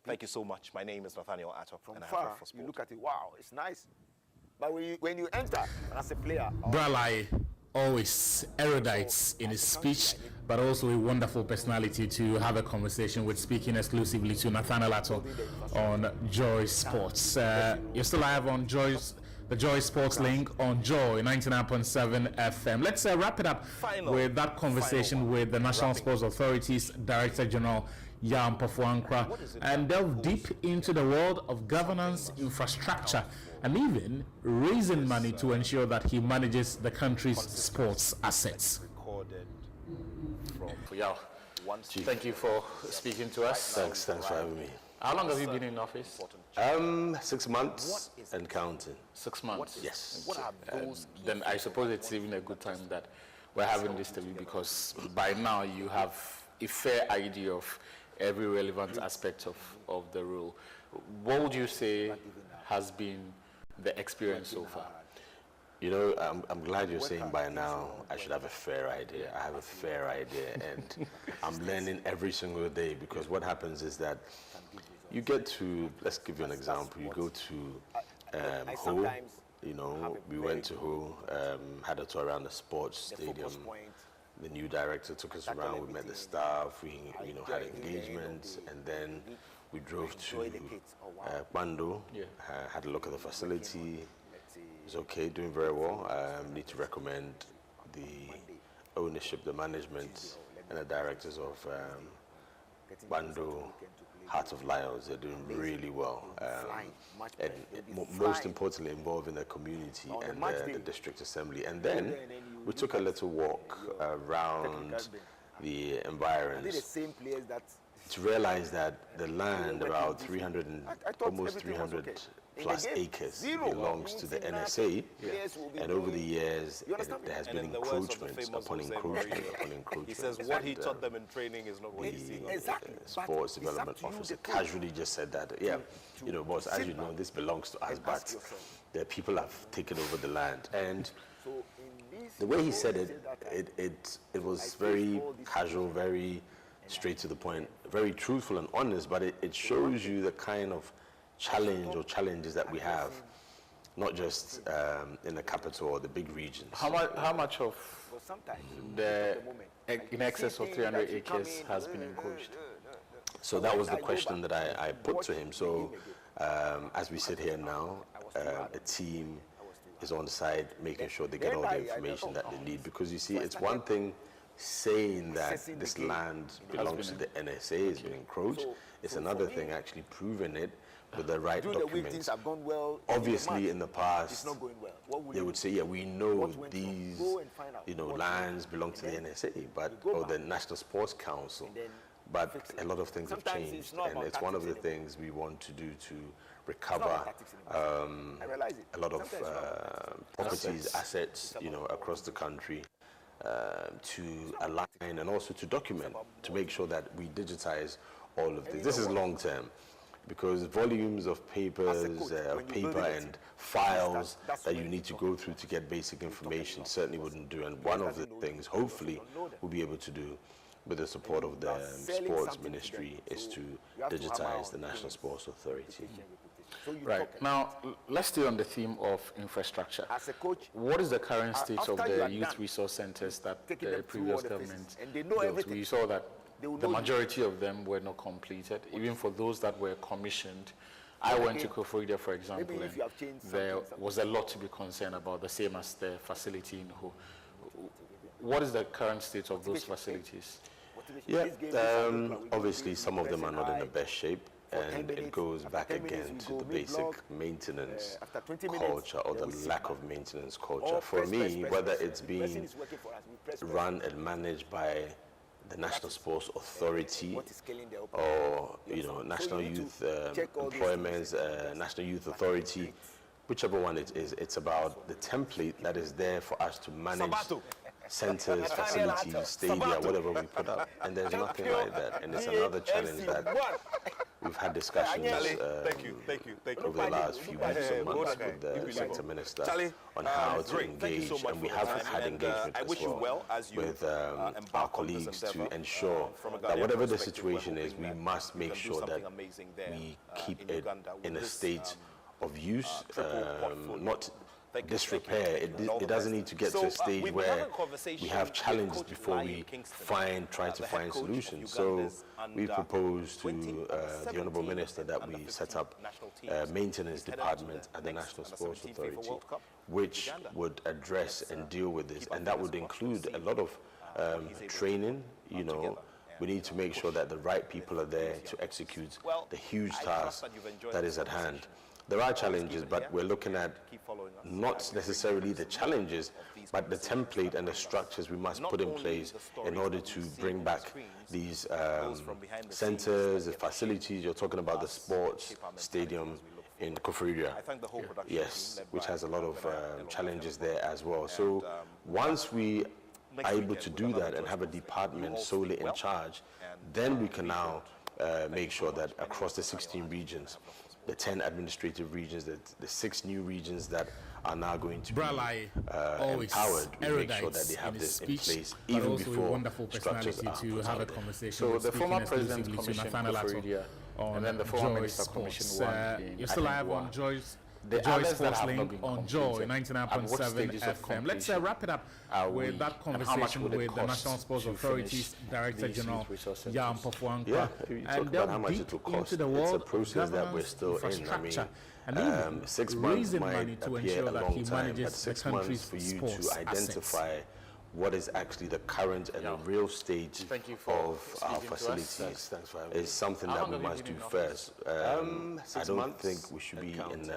Thank you so much. My name is Nathaniel Atto, and I have love for sport. You look at it, wow, it's nice. But when you enter as a player, Bralai, always erudite in his speech, but also a wonderful personality to have a conversation with, speaking exclusively to Nathaniel Atto on Joy Sports. You're still live on the Joy Sports Link on Joy 99.7 FM. Let's wrap it up with that conversation with the National Sports Authority's Director General Jan Pofuankra and delve deep into the world of governance, infrastructure, and even raising money to ensure that he manages the country's sports assets. Thank you for speaking to us. Thanks for having me. How long have you been in office? 6 months and counting. 6 months. Yes. Then I suppose it's even a good time that we're having this interview, because by now you have a fair idea of every relevant aspect of the role. What would you say has been the experience so far? You know, I'm glad you're saying by now I should have a fair idea. I have a fair idea, and I'm learning every single day, because what happens is that you get to, let's give you an example, you go to Ho, you know, we went to Ho, had a tour around the sports stadium. The new director took us around, we met the staff, we had engagements, and then we drove to Bando, had a look at the facility. It's okay, doing very well. Need to recommend the ownership, the management, and the directors of Bando, Heart of Lions. They're doing really well. And most importantly, involving the community and the district assembly. And then we took a little walk around the environs to realize that the land, about 300 and almost 300 plus acres, belongs to the NSA, and over the years there has been encroachment upon encroachment upon encroachment. He says what he taught them in training is not what he sees. Exactly. Sports development officer casually just said that, you know, boss, as you know, this belongs to us, but the people have taken over the land. And the way he said it was very casual, very straight to the point, very truthful and honest, but it shows you the kind of challenge or challenges that we have, not just in the capital or the big regions. How much of the in excess of 300 acres has been encroached? So that was the question that I put to him. So as we sit here now, a team is on site making sure they get all the information that they need, because you see, it's one thing saying that this land belongs to the NSA has been encroached. It's another thing actually proving it with the right documents. Obviously, in the past, they would say, yeah, we know these, you know, lands belong to the NSA, or the National Sports Council, but a lot of things have changed, and it's one of the things we want to do to recover a lot of properties, assets, you know, across the country, to align and also to document, to make sure that we digitize all of this. This is long term, because volumes of papers, paper and files that you need to go through to get basic information certainly wouldn't do. And one of the things, hopefully, we'll be able to do with the support of the Sports Ministry is to digitize the National Sports Authority. Right. Now, let's stay on the theme of infrastructure. What is the current state of the youth resource centers that the previous government built? We saw that the majority of them were not completed, even for those that were commissioned. I went to Koforidua, for example, and there was a lot to be concerned about, the same as the facility in Ho. What is the current state of those facilities? Yeah, obviously some of them are not in the best shape, and it goes back again to the basic maintenance culture, or the lack of maintenance culture. For me, whether it's being run and managed by the National Sports Authority, or, you know, National Youth Employment, National Youth Authority, whichever one it is, it's about the template that is there for us to manage centers, facilities, stadia, whatever we put up, and there's nothing like that. And it's another challenge that we've had discussions over the last few weeks and months with the sector minister on how to engage, and we have had engagement as well with our colleagues to ensure that whatever the situation is, we must make sure that we keep it in a state of use, not disrepair. It doesn't need to get to a stage where we have challenges before we try to find solutions. So we proposed to the Honourable Minister that we set up a maintenance department at the National Sports Authority, which would address and deal with this, and that would include a lot of training. You know, we need to make sure that the right people are there to execute the huge task that is at hand. There are challenges, but we're looking at not necessarily the challenges, but the template and the structures we must put in place in order to bring back these centers, the facilities. You're talking about the sports stadium in Koforidua, yes, which has a lot of challenges there as well. So once we are able to do that and have a department solely in charge, then we can now make sure that across the 16 regions, the 10 administrative regions, the 6 new regions that are now going to be empowered, we make sure that they have this in place even before structures are put out there. So the former president commissioned Koforidua, and then the former minister commissioned one. You're still live on Joyce. The Joy Sports Link on Joy 99.7 FM. Let's wrap it up with that conversation with the National Sports Authority's Director General Jan Pofuanka, and delve deep into the world of governance, infrastructure, and even 6 months raising might money to appear ensure a that long he time, but manages the 6 months country's for you sports to identify assets. what is actually the current and the real state of our facilities is something that we must do first. I don't think we should be in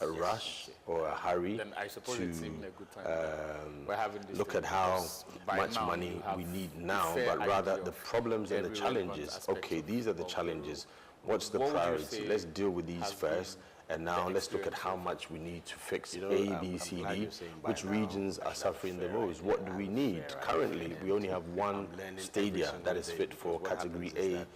a rush or a hurry to look at how much money we need now, but rather the problems and the challenges. Okay, these are the challenges. What's the priority? Let's deal with these first. And now let's look at how much we need to fix A, B, C, D. Which regions are suffering the most? What do we need? Currently, we only have one stadium that is fit for Category A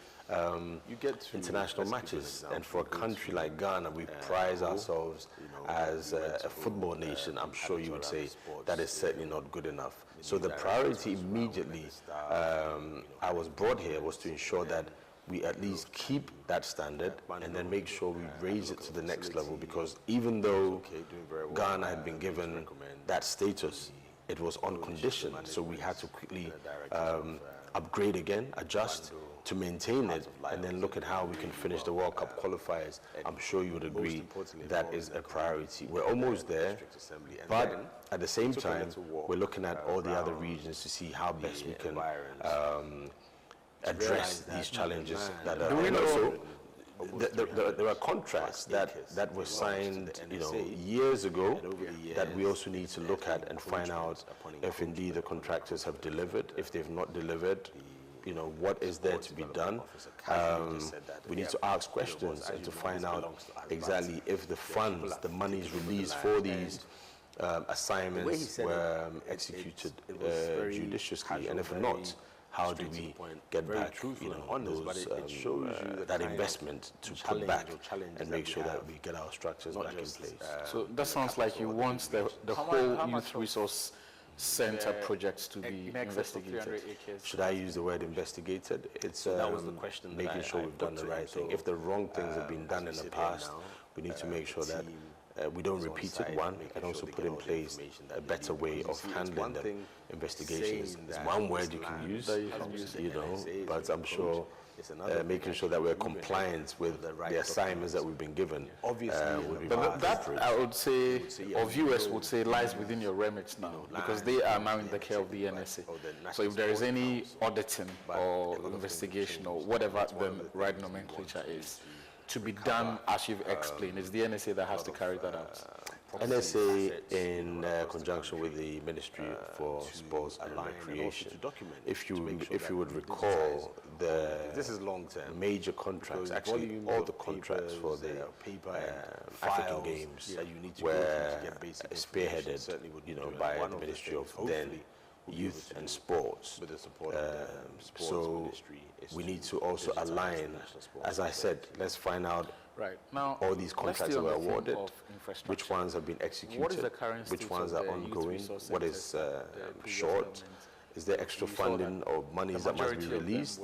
international matches. And for a country like Ghana, we prize ourselves as a football nation. I'm sure you would say that is certainly not good enough. So the priority immediately I was brought here was to ensure that we at least keep that standard and then make sure we raise it to the next level, because even though Ghana had been given that status, it was on condition. So we had to quickly upgrade again, adjust to maintain it, and then look at how we can finish the World Cup qualifiers. I'm sure you would agree that is a priority. We're almost there, but at the same time, we're looking at all the other regions to see how best we can address these challenges that are. There are contracts that were signed, years ago that we also need to look at and find out if indeed the contractors have delivered. If they've not delivered, what is there to be done? We need to ask questions and to find out exactly if the funds, the monies released for these assignments were executed judiciously, and if not, how do we get back, that investment to put back and make sure that we get our structures back in place? So that sounds like you want the whole youth resource center projects to be investigated. Should I use the word investigated? It's making sure we've done the right thing. If the wrong things have been done in the past, we need to make sure that we don't repeat it, one, and also put in place a better way of handling the investigations. It's one word you can use, but I'm sure making sure that we're compliant with the assignments that we've been given would be but that, I would say, or viewers would say, lies within your remit now, because they are now in the care of the NSA. So if there is any auditing or investigation or whatever the right nomenclature is, to be done as you've explained, it's the NSA that has to carry that out. NSA in conjunction with the Ministry for Sports and Recreation. If you would recall, this is long-term major contracts, actually all the contracts for the African Games were spearheaded, by the Ministry of then Youth and Sports. So we need to also align, as I said, let's find out now, all these contracts that were awarded, which ones have been executed, which ones are ongoing, what is short, is there extra funding or monies that must be released,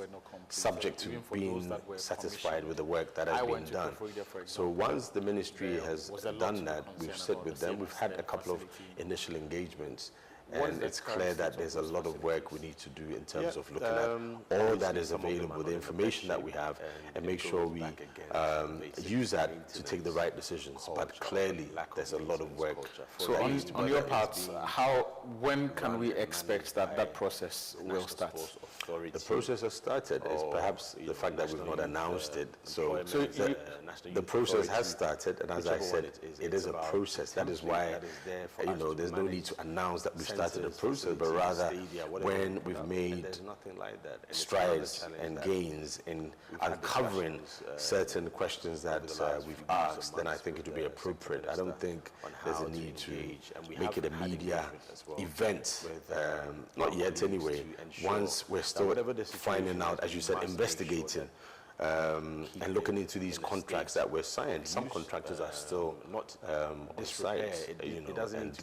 subject to being satisfied with the work that has been done. So once the ministry has done that, we've sit with them, we've had a couple of initial engagements, and it's clear that there's a lot of work we need to do in terms of looking at all that is available, the information that we have, and make sure we use that to take the right decisions. But clearly, there's a lot of work. So on your part, when can we expect that process will start? The process has started. It's perhaps the fact that we've not announced it. So the process has started, and as I said, it is a process. That is why, there's no need to announce that we've started the process, but rather when we've made strides and gains in uncovering certain questions that we've asked, then I think it would be appropriate. I don't think there's a need to make it a media event, not yet anyway. Once we're still finding out, as you said, investigating, and looking into these contracts that were signed. Some contractors are still not on site, and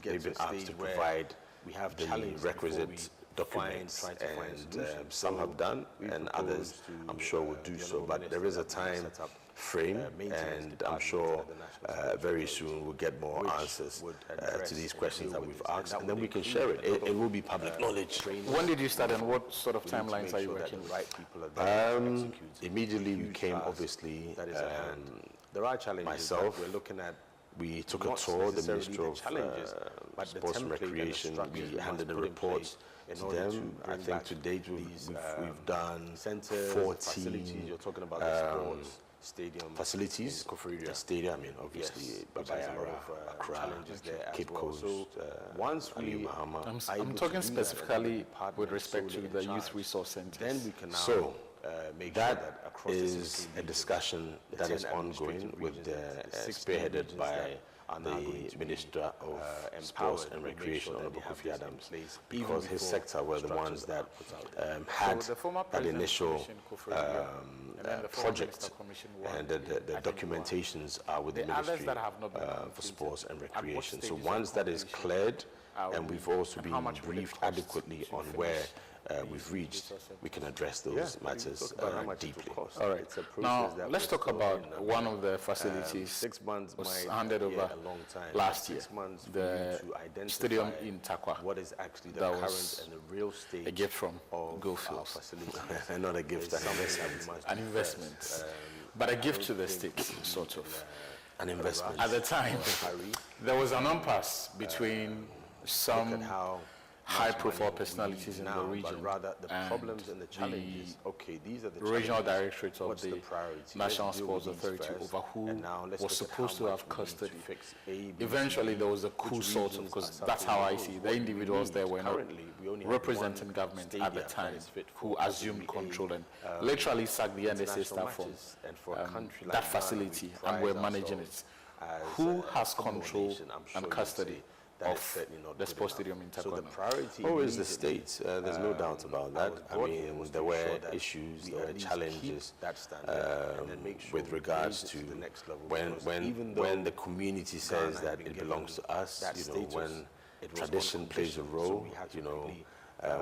they've been asked to provide the requisite documents, and some have done, and others I'm sure will do so. But there is a time frame, and I'm sure very soon we'll get more answers to these questions that we've asked, and then we can share it. It will be public knowledge. When did you start, and what sort of timelines are you working with? Immediately we came, obviously, there are challenges. Myself, we're looking at we took a tour, the Ministry of Sports and Recreation. We handed a report to them. I think to date we've done 14 you're talking about the sports stadium facilities, the stadium, I mean, obviously, Babayara, Accra, Cape Coast, so once we I'm talking specifically with respect to the youth resource centers. Then we can now make that sure that across is a discussion that is ongoing with spearheaded by the Minister of Sports and Recreation, Honorable Kofi Adams, because his sector were the ones that had that initial project, and the documentations are with the Ministry for Sports and Recreation. So once that is cleared, and we've also been briefed adequately on where we've reached, we can address those matters deeply. All right. Now, let's talk about one of the facilities 6 months was handed over last year, the stadium in Takwa. What is actually the That current was and the real state a gift from of Goldfields. facility? Not a gift, an investment. An investment, but a gift to the state, sort of. An investment. At the time, there was an impasse between some high-profile personalities in the region, but rather the and problems and the challenges. Okay, these are the regional challenges. directorate of What's the priority? National Let's deal Sports with these Authority first, over who and now let's was look at supposed how to much have we need to custody. fix A, B, Eventually, C, there was a coup which sort of, regions because are that's how I suffering see it. what The we individuals need. there were not Currently, we only have representing one government at the stadium time that is fit for who possibly assumed control and literally sacked the NSA international staff from matches. And for a country like that Ghana, facility, we and we're pride managing it. ourselves as Who a has humble control nation. I'm sure and you'll custody say that is of certainly not the good sports enough. stadium in So the Takwa? priority Always the immediately, state. There's no doubt about that. I brought here mean, was to there were ensure that issues, we there at were least challenges keep that standard and then make sure with we regards raise to it the next level, when because even though when the community says Ghana that had been it given belongs to us, that you know, status, when it was tradition on plays a condition, so role, we had to you know, quickly,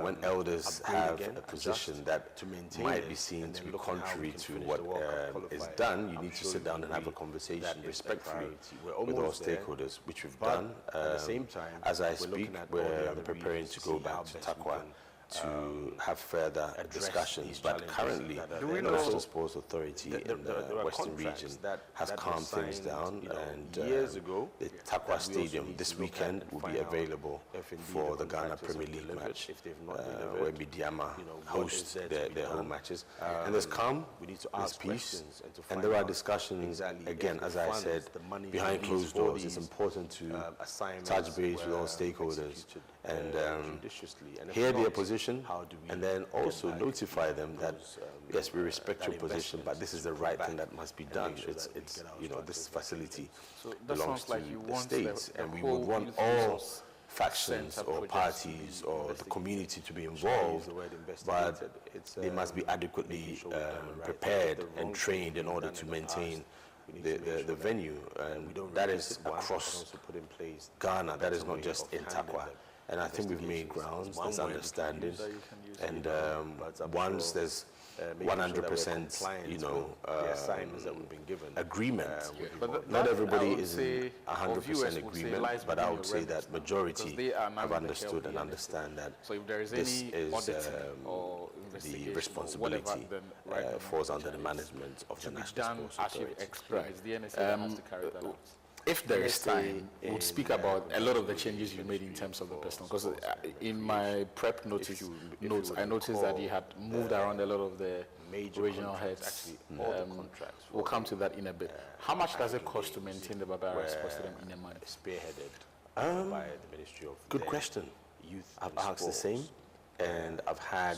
when elders upgrade have again, a position adjust that to maintain might it, be seen and to then be look at how we contrary can to finish what the World Cup is qualifier. done, you I'm need to sure sit down you and have a agree conversation that is the respectfully priority. We're with all almost there, stakeholders, which we've but done. at the same time, as I we're speak, looking at all the we're other preparing regions to to go see how back to best we Takwa can, to have further discussions, but challenges currently that are the there. National Sports Authority There in the are Western contracts region that has were calmed things signed, down, you know, and years ago, the that Takwa we also Stadium need this to look at weekend and will find be out available if indeed for the Ghana contractors Premier have League delivered. match, If they've not delivered, where Bidiama you know, what host is there to be their home done? matches. And there's calm, we need to there's ask peace, questions and to and find there are out discussions, exactly again, if as the I funds, said, the money behind released closed for doors. It's these, important to assignments touch base with all were stakeholders executed, and judiciously. And if hear their not, position, how do we and then get also back notify them that yes, we respect that your position, but this is the right thing that must be done. make sure that we It's get our you know, this structures facility So that belongs sounds like to you the want states, the and we whole would want youth all resource factions center or projects to be parties or the community to be involved, the word but investigated. It's, they must be adequately prepared and trained in order to maintain the venue, and that is across Ghana. That is not just in Takwa. And I think we've made grounds, there's understanding, and once there's 100%, you know, assignments that we've been given. agreement. But Not that, everybody I would is say, in or viewers 100% would say, agreement, lies but I within would your say remit that now, majority because they are have managing the understood care and of the understand that So if there is this any is auditing or investigation or responsibility whatever, then right now falls under the management of the to be National done Sports as you've Authority. explained. It's the NSA that has to carry that out. If there is time, We'll speak about a lot of the changes you made in terms of the personal. Because in my prep notes, I noticed that you had moved around a lot of the regional heads. We'll come to that in a bit. How much does it cost to maintain the Barbara Sports Stadium in a month? Spearheaded by the Ministry of Good question. Youth I've and asked the Sports. same, and I've had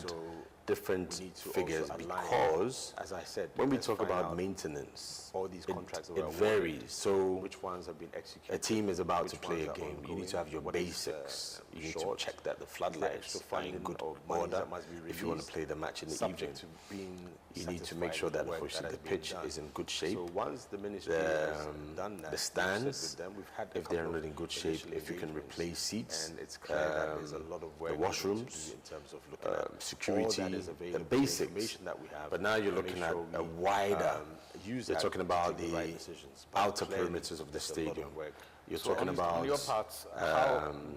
different we need to figures also align, because as I said, when we let's talk find about out maintenance, all these contracts that it were varies. So which ones have been executed. a team is about to which play ones a are game. You need to ongoing, have your what is, basics. You need to short, check that the extra floodlights are funding in good or monies order. that must be If you want to released, play the match in the evening, subject to being you need to make satisfied sure with that the work obviously that the has been pitch done. is in good shape. So once the ministry has done that, The we've said stands, with them, we've had a if they're couple not of in good shape, initial if you can engagements, replace seats, and it's clear that there's a lot of work the we need to washrooms, do in terms of looking at security, all that is the available, basics. information that we have. But now you're and make looking at sure a we, wider. use You're that talking to about take the right the decisions. But outer clearly, perimeters of the it's a lot of stadium. work. You're So talking on about your part,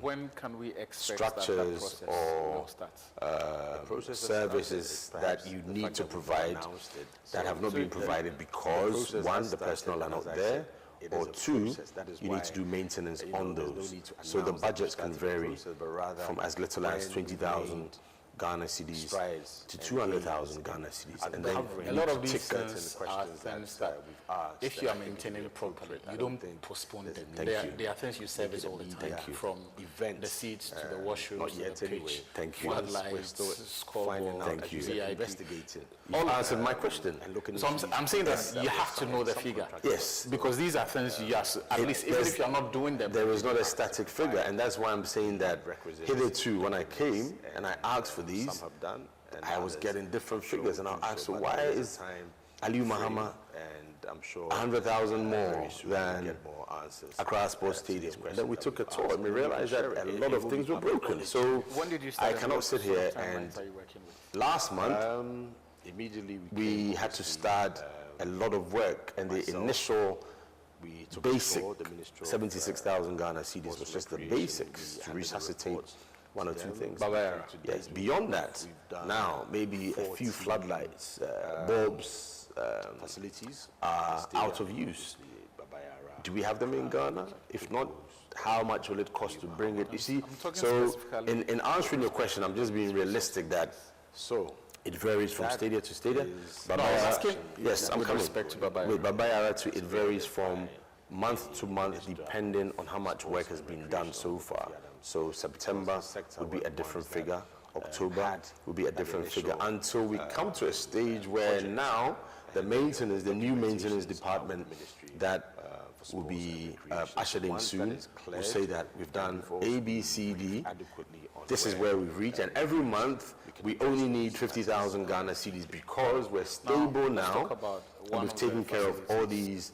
when can we expect structures that process or will start? Process services that you need to provide that have not been provided because, one, the personnel are not there, or two, you need to do maintenance on those. So the budgets can vary from as little as 20,000 Ghana cedis to 200,000 Ghana cedis. And then a lot of these things are things that if you are maintaining it properly, you don't postpone them. They are things you service all the time, from the seats to the washrooms to the pitch, floodlights, scoreboard, thank you. investigating. You answered my question. So I'm saying that you have to know the figure. Yes. Because these are things you have to, at least even if you're not doing them. There is not a static figure, and that's why I'm saying that hitherto when I came and I asked for these, I was getting different figures, and I asked, so why is Aliu Mahama 100,000 more than Accra Sports Stadium? And then we took a tour and we realized that a lot of things were broken. So when did you start? I cannot sit here and last month immediately we had to start a lot of work, and the initial basic 76,000 Ghana cedis was just the basics to resuscitate one or two things. Yes, beyond that, now maybe a few floodlights, bulbs, facilities are out of use. Do we have them in Ghana? If not, how much will it cost to bring it? You see, so in answering your question, I'm just being realistic that it varies from stadia to stadia. Yes, I'm coming. With Babayara too, it varies from month to month depending on how much work has been done so far. So September would be a different figure, October would be a different figure, until we come to a stage where now the maintenance, the new maintenance department that will be ushered in soon, will say that we've done A, B, C, D, this is where we've reached, and every month we only need 50,000 Ghana cedis because we're stable now, and we've taken care of all these,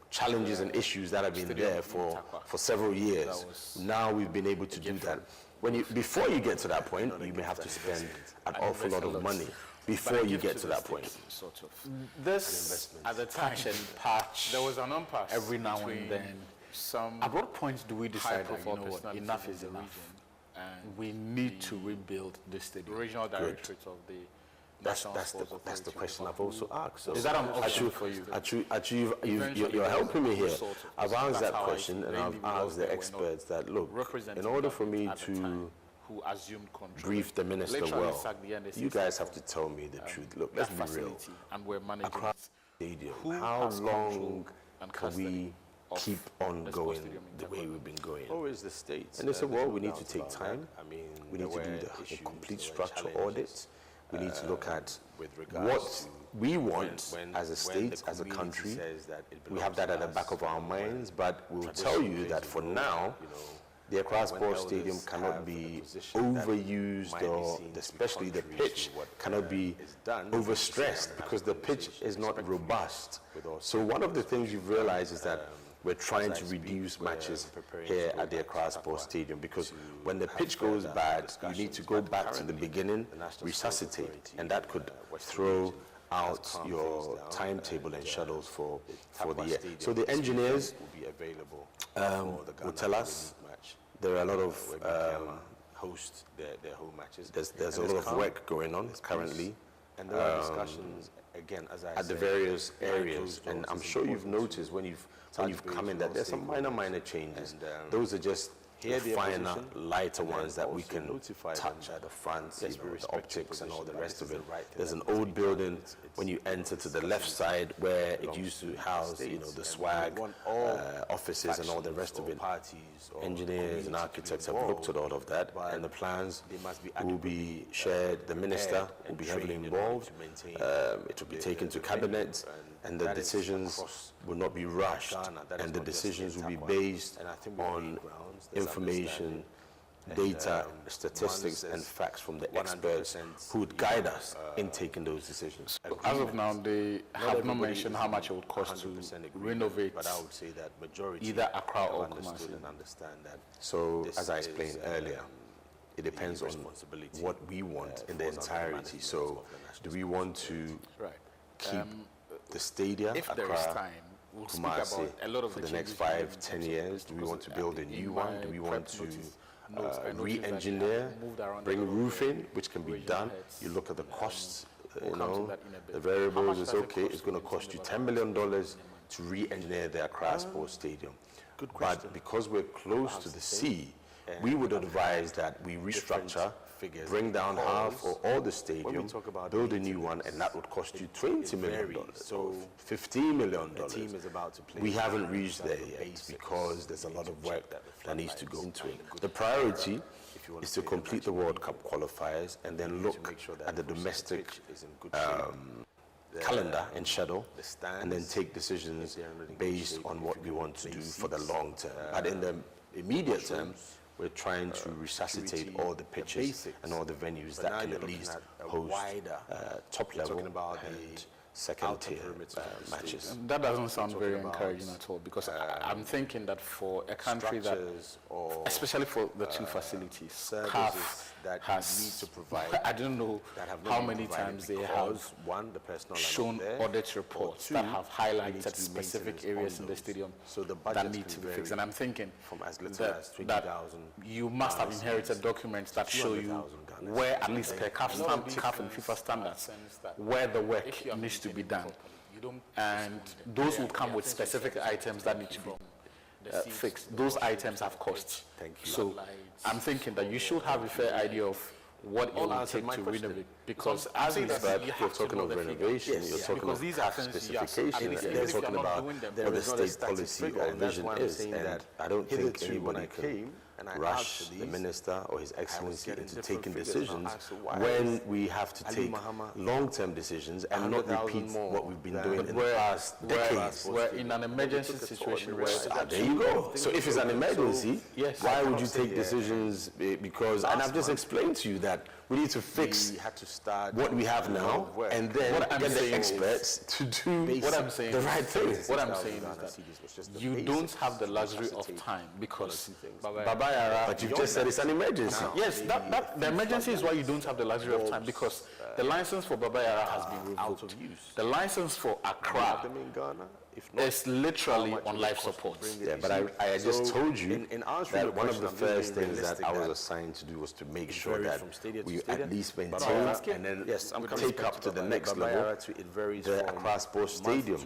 challenges and issues that have been there for several years. Now we've been able to do that. Before you get to that point, you may have to spend an awful lot of money before you get to that point. This, at the time, patch, there was an unpatch every now and then. At what point do we decide that, you know what, enough is enough? And we need to rebuild this stadium. The regional directorate of the That's the question I've also asked. So is that an option for you? You're helping me here. I've asked that question, and I've asked the experts that, look, in order for me to brief the minister well, you guys have to tell me the truth. Look, let's be real. Accra Stadium, how long can we keep on going the way we've been going? Always the states. And they said, well, we need to take time. We need to do the complete structural audit. We need to look at what we want as a state, as a country. We have that at the back of our minds, but we'll tell you that for now, the Accra Sports Stadium cannot be overused, or especially the pitch cannot be overstressed because the pitch is not robust. So one of the things you've realized is that we're trying to reduce matches here at the Accra Sports Stadium, because when the pitch goes bad, you need to go back to the beginning, resuscitate, and that could throw out your timetable and schedules for the year. So the engineers will tell us there are a lot of host their home matches. There's a lot of work going on currently, and there are discussions again, as I at the various areas, and I'm sure you've noticed when you've come in that there's some minor changes. Those are just the finer, lighter ones that we can touch at the front, the optics and all the rest of it. There's an old building when you enter to the left side where it used to house, the swag offices and all the rest of it. Engineers and architects have looked at all of that, and the plans will be shared. The minister will be heavily involved. It will be taken to cabinet, and the decisions will not be rushed, and the decisions will be based on information, data, statistics, and facts from the experts who would guide us in taking those decisions. As of now, they have not mentioned how much it would cost to renovate, but I would say that majority either Accra or understood and understand that. So, as I explained earlier, it depends on what we want in the entirety. So, do we want to keep the stadia, if there is time, we'll speak about a lot of for the next 5-10 years? Do we want to build a new one? Do we want to re-engineer, bring roof in, which can be done? You look at the costs the variables is okay. It's going to cost you $10 million to re-engineer the Accra Sports Stadium. But because we're close to the sea, we would advise that we restructure, bring down half or all the stadium, build a new one, and that would cost you $20 million, so $15 million. We haven't reached there yet because there's a lot of work that needs to go into it. The priority is to complete the World Cup qualifiers and then look at the domestic calendar and schedule, and then take decisions based on what we want to do for the long term. But in the immediate term, we're trying to resuscitate all the pitches and all the venues that can at least host top level and second tier matches. That doesn't sound very encouraging at all, because I'm thinking that for a country that, especially for the two facilities, CAF has, need to provide, I don't know how many times they have shown audit reports that have highlighted specific areas in the stadium that need to be fixed. And I'm thinking that you must have inherited documents that show you where, at least per CAF and FIFA standards, where the work needs to be done. And those will come with specific items that need to be fixed. Those items have costs. So I'm thinking that you should have a fair idea of what it will take to renovate. Because as is that you're talking of renovation, you're talking of specification, you're talking about what the state policy or vision is. And I don't think anybody can rush the minister or his excellency into taking decisions when we have to take long-term decisions and not repeat what we've been doing in the past decades. We're in an emergency situation where... there you go. So if it's an emergency, why would you take decisions? Because, and I've just explained to you that we need to fix what we have now and then get the experts to do the right thing. What I'm saying is that you don't have the luxury of time, because Baba Yara... But you've just said it's an emergency. Yes, the emergency is why you don't have the luxury of time, because the license for Baba Yara has been revoked. The license for Accra is literally on life support. Yeah, but I just told you that one of the first things that I was assigned to do was to make sure that we at least maintain and then take up to the next level the Accra Sports Stadium.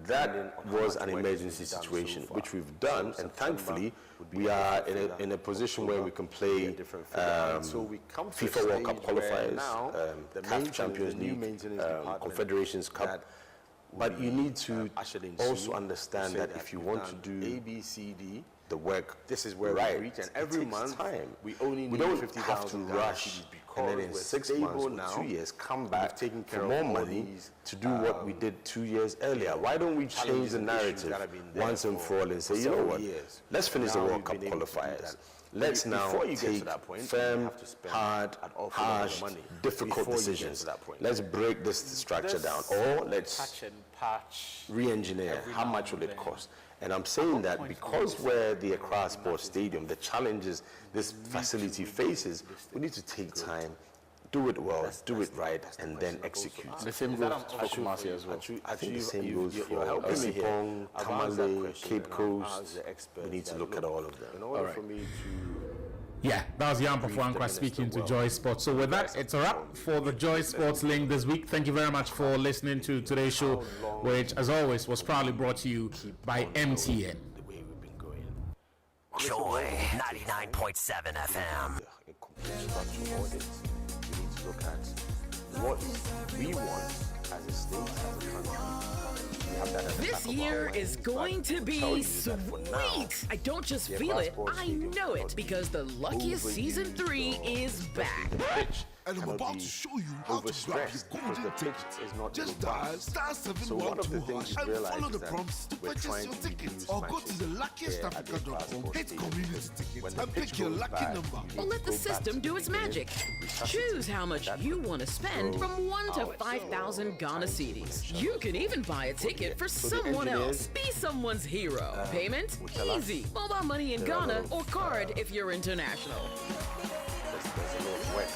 That was an emergency situation, which we've done, and thankfully we are in a position where we can play FIFA World Cup qualifiers, CAF Champions League, Confederations Cup. But you need to also understand that if you want to do the work, this is where we reach, and every month time. We don't have to rush and then in 6 months or 2 years come back for more money to do what we did 2 years earlier. Why don't we change the narrative once and for all and say, you know what, let's finish the World Cup qualifiers. Let's now take firm, hard, harsh, difficult decisions. Let's break this structure down, or let's re-engineer. How much will it cost? And I'm saying that because we're the Accra Sports Stadium, the challenges this facility faces, we need to take time, do it well, do it right, and then execute. The same goes for Kumasi as well. I think the same goes for Osipong, Tamale, Cape Coast. We need to look at all of them. All right. Yeah, that was Jan Pafuankwa speaking to Joy Sports. So with that, it's a wrap for the Joy Sports link this week. Thank you very much for listening to today's show, which, as always, was proudly brought to you by MTN. Joy 99.7 FM. Look at what we want as a state, as a country. This year is going to be sweet. I don't just feel it, I know it, because the luckiest season 3 is back. And I'm about to show you how to grab your golden ticket. Just dial *712# and follow the prompts to purchase your ticket. Or go to the luckiestafrica.com, hit community tickets, and pick your lucky number. Or let the system do its magic. Choose how much you want to spend from 1 to 5,000 Ghana cedis. You can even buy a ticket for someone else. Be someone's hero. Payment? Easy. Mobile money in Ghana or card if you're international.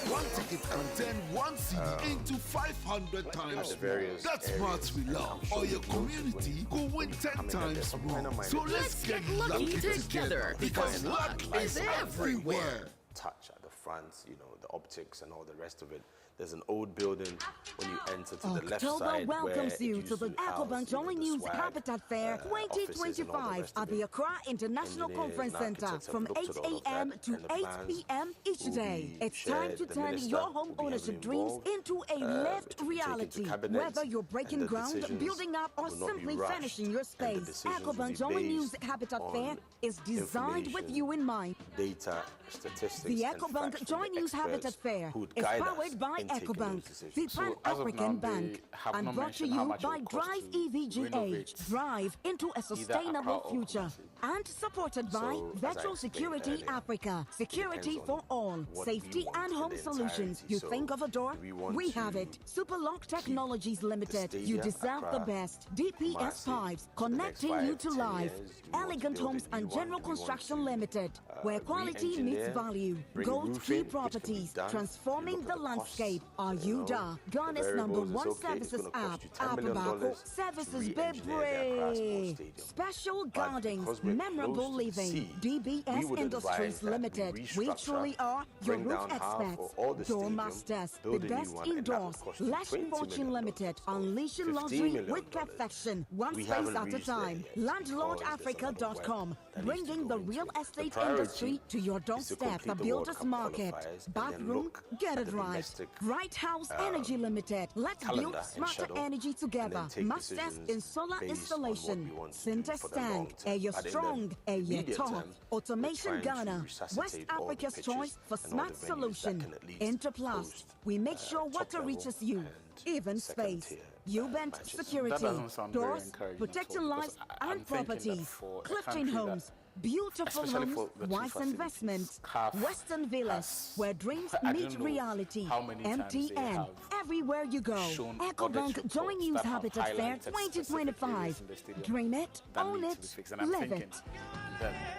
One ticket can turn 1 CD into 500 times more. That's smart we love. Or your community could win 10 times more. So let's get lucky together, because luck is everywhere. Touch at the front, you know, the optics and all the rest of it. There's an old building when you enter to the left October side. welcomes you to the Ecobank Joy News Habitat Fair 2025 at the Accra International Conference Center from 8 a.m. to 8 p.m. each day. It's time to turn your home ownership dreams into a lived reality. Whether you're breaking ground, building up, or simply finishing your space, Ecobank Joy News Habitat Fair is designed with you in mind. Data, statistics, the Ecobank Joy News Habitat Fair is powered by Ecobank, the Pan-African Bank, and brought to you by Drive EVGH, Drive into a sustainable future, and supported by Virtual Security Africa, security for all, safety and home solutions. You think of a door? We have it. Superlock Technologies Limited. You deserve the best. DPS Pipes, connecting you to life. Elegant Homes and General Construction Limited, where quality meets value. Gold Key Properties, transforming the landscape. Ayuda, Ghana's #1 services app. Apabako Services Bebre. Special Gardens, memorable living. DBS Industries Limited. We truly are your roof experts. Door masters, the best indoors. Lash Fortune Limited, unleashing luxury with perfection. One space at a time. LandlordAfrica.com, bringing the real estate industry to your doorstep. The Builders Market. Bathroom, get it right. Right House Energy Limited. Let's build smarter energy together. Masters in solar installation. Sinter Stank, Air Strong, Air Top. Automation Ghana. West Africa's choice for smart solution. Interplast. We make sure water reaches you. Even space. U-bent security. Doors, protecting lives and properties. Clifton Homes. Beautiful homes, wise investments, Western Villas, where dreams meet reality. MTN, everywhere you go. Ecobank Joy News Habitat Fair 2025. Dream it, own it, live it.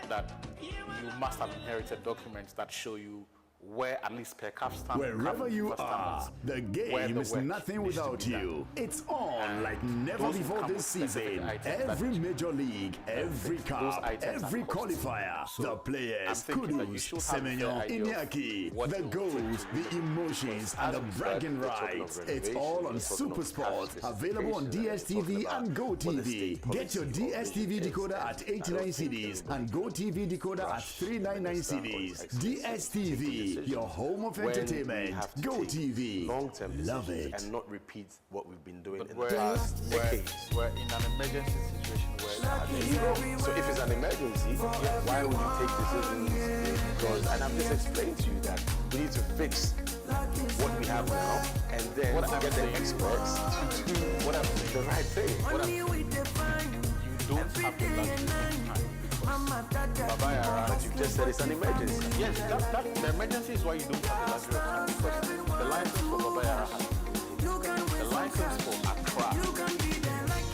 That you must have inherited documents that show you where at least per cap stamp. Wherever you are, the game is nothing without you. It's on like never before this season. Every major league, every cup, every qualifier, the players, Kudus, Semenyo, Iñaki, the goals, the emotions, and the bragging rights. It's all on Super Sport, available on DSTV and GoTV. Get your DSTV decoder at 89 cedis and GoTV decoder at 399 cedis. DSTV, your home of entertainment. GoTV. Long-term love it. And not repeat what we've been doing in the past decades. We're in an emergency situation so if it's an emergency, why would you take decisions? Because, and I've just explained to you that we need to fix what we have now, and then get the experts to do the right thing. You don't have the luxury. But you just said it's an emergency. Yes, the emergency is why you don't have the luxury of time. Because the license for Babaya, the license for Accra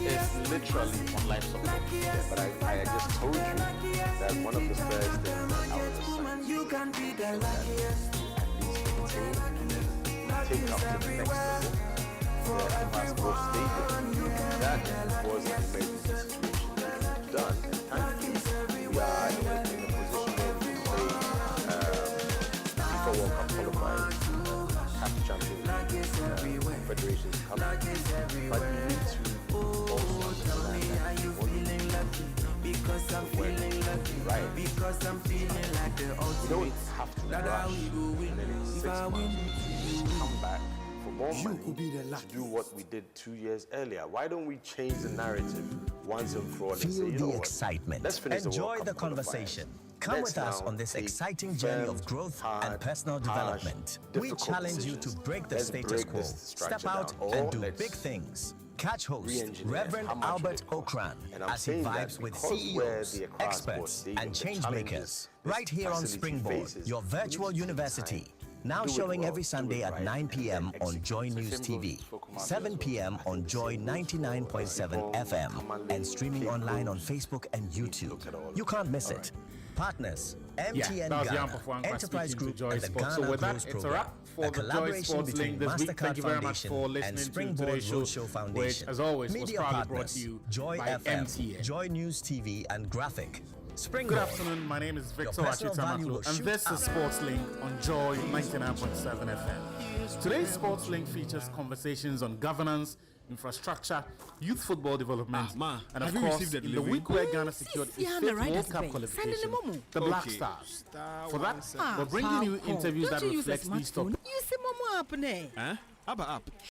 is literally on life support. Yeah, but I just told you that one of the first things that I was assigned you can be the luckiest. Take up to the next level. The passport stadium. That was an emergency situation that we've done. We are in a position where we play FIFA World Cup qualifying, CAF Champions League, Federations Cup, but you need to also understand that what you because I'm feeling lucky, right. Because I'm feeling like the ultimate. You don't have to rush and then in 6 months come back for more money to do what we did 2 years earlier. Why don't we change the narrative once and for all and say, you know the excitement. Let's finish Enjoy the conversation. Come with us on this exciting journey of growth and personal development. We challenge you to break the status quo, step out and do big things. Catch host Reverend Albert Okran as he vibes with CEOs, experts, and changemakers right here on Springboard, your virtual university. Now showing every Sunday at 9 p.m. on Joy News TV, 7 p.m. on Joy 99.7 FM, and streaming online on Facebook and YouTube. You can't miss it. Partners, MTN Ghana, Enterprise Group, and the Ghana Growth Program. A collaboration between Mastercard Foundation and Springboard Roadshow Foundation. Which, as always, Media was proudly partners, brought to you Joy by FM, MTN. Joy News TV, and Graphic. Spring Good afternoon, my name is Victor Atsu Tamakloe, and this is Sports Link on Joy 99.7 FM. Today's Sports Link features conversations on governance, infrastructure, youth football development, and of course, in the week where Ghana secured its 5th World Cup qualification, the Black Stars. For that, we're bringing you interviews that reflect these topics. You see Momo up there? Huh? Up.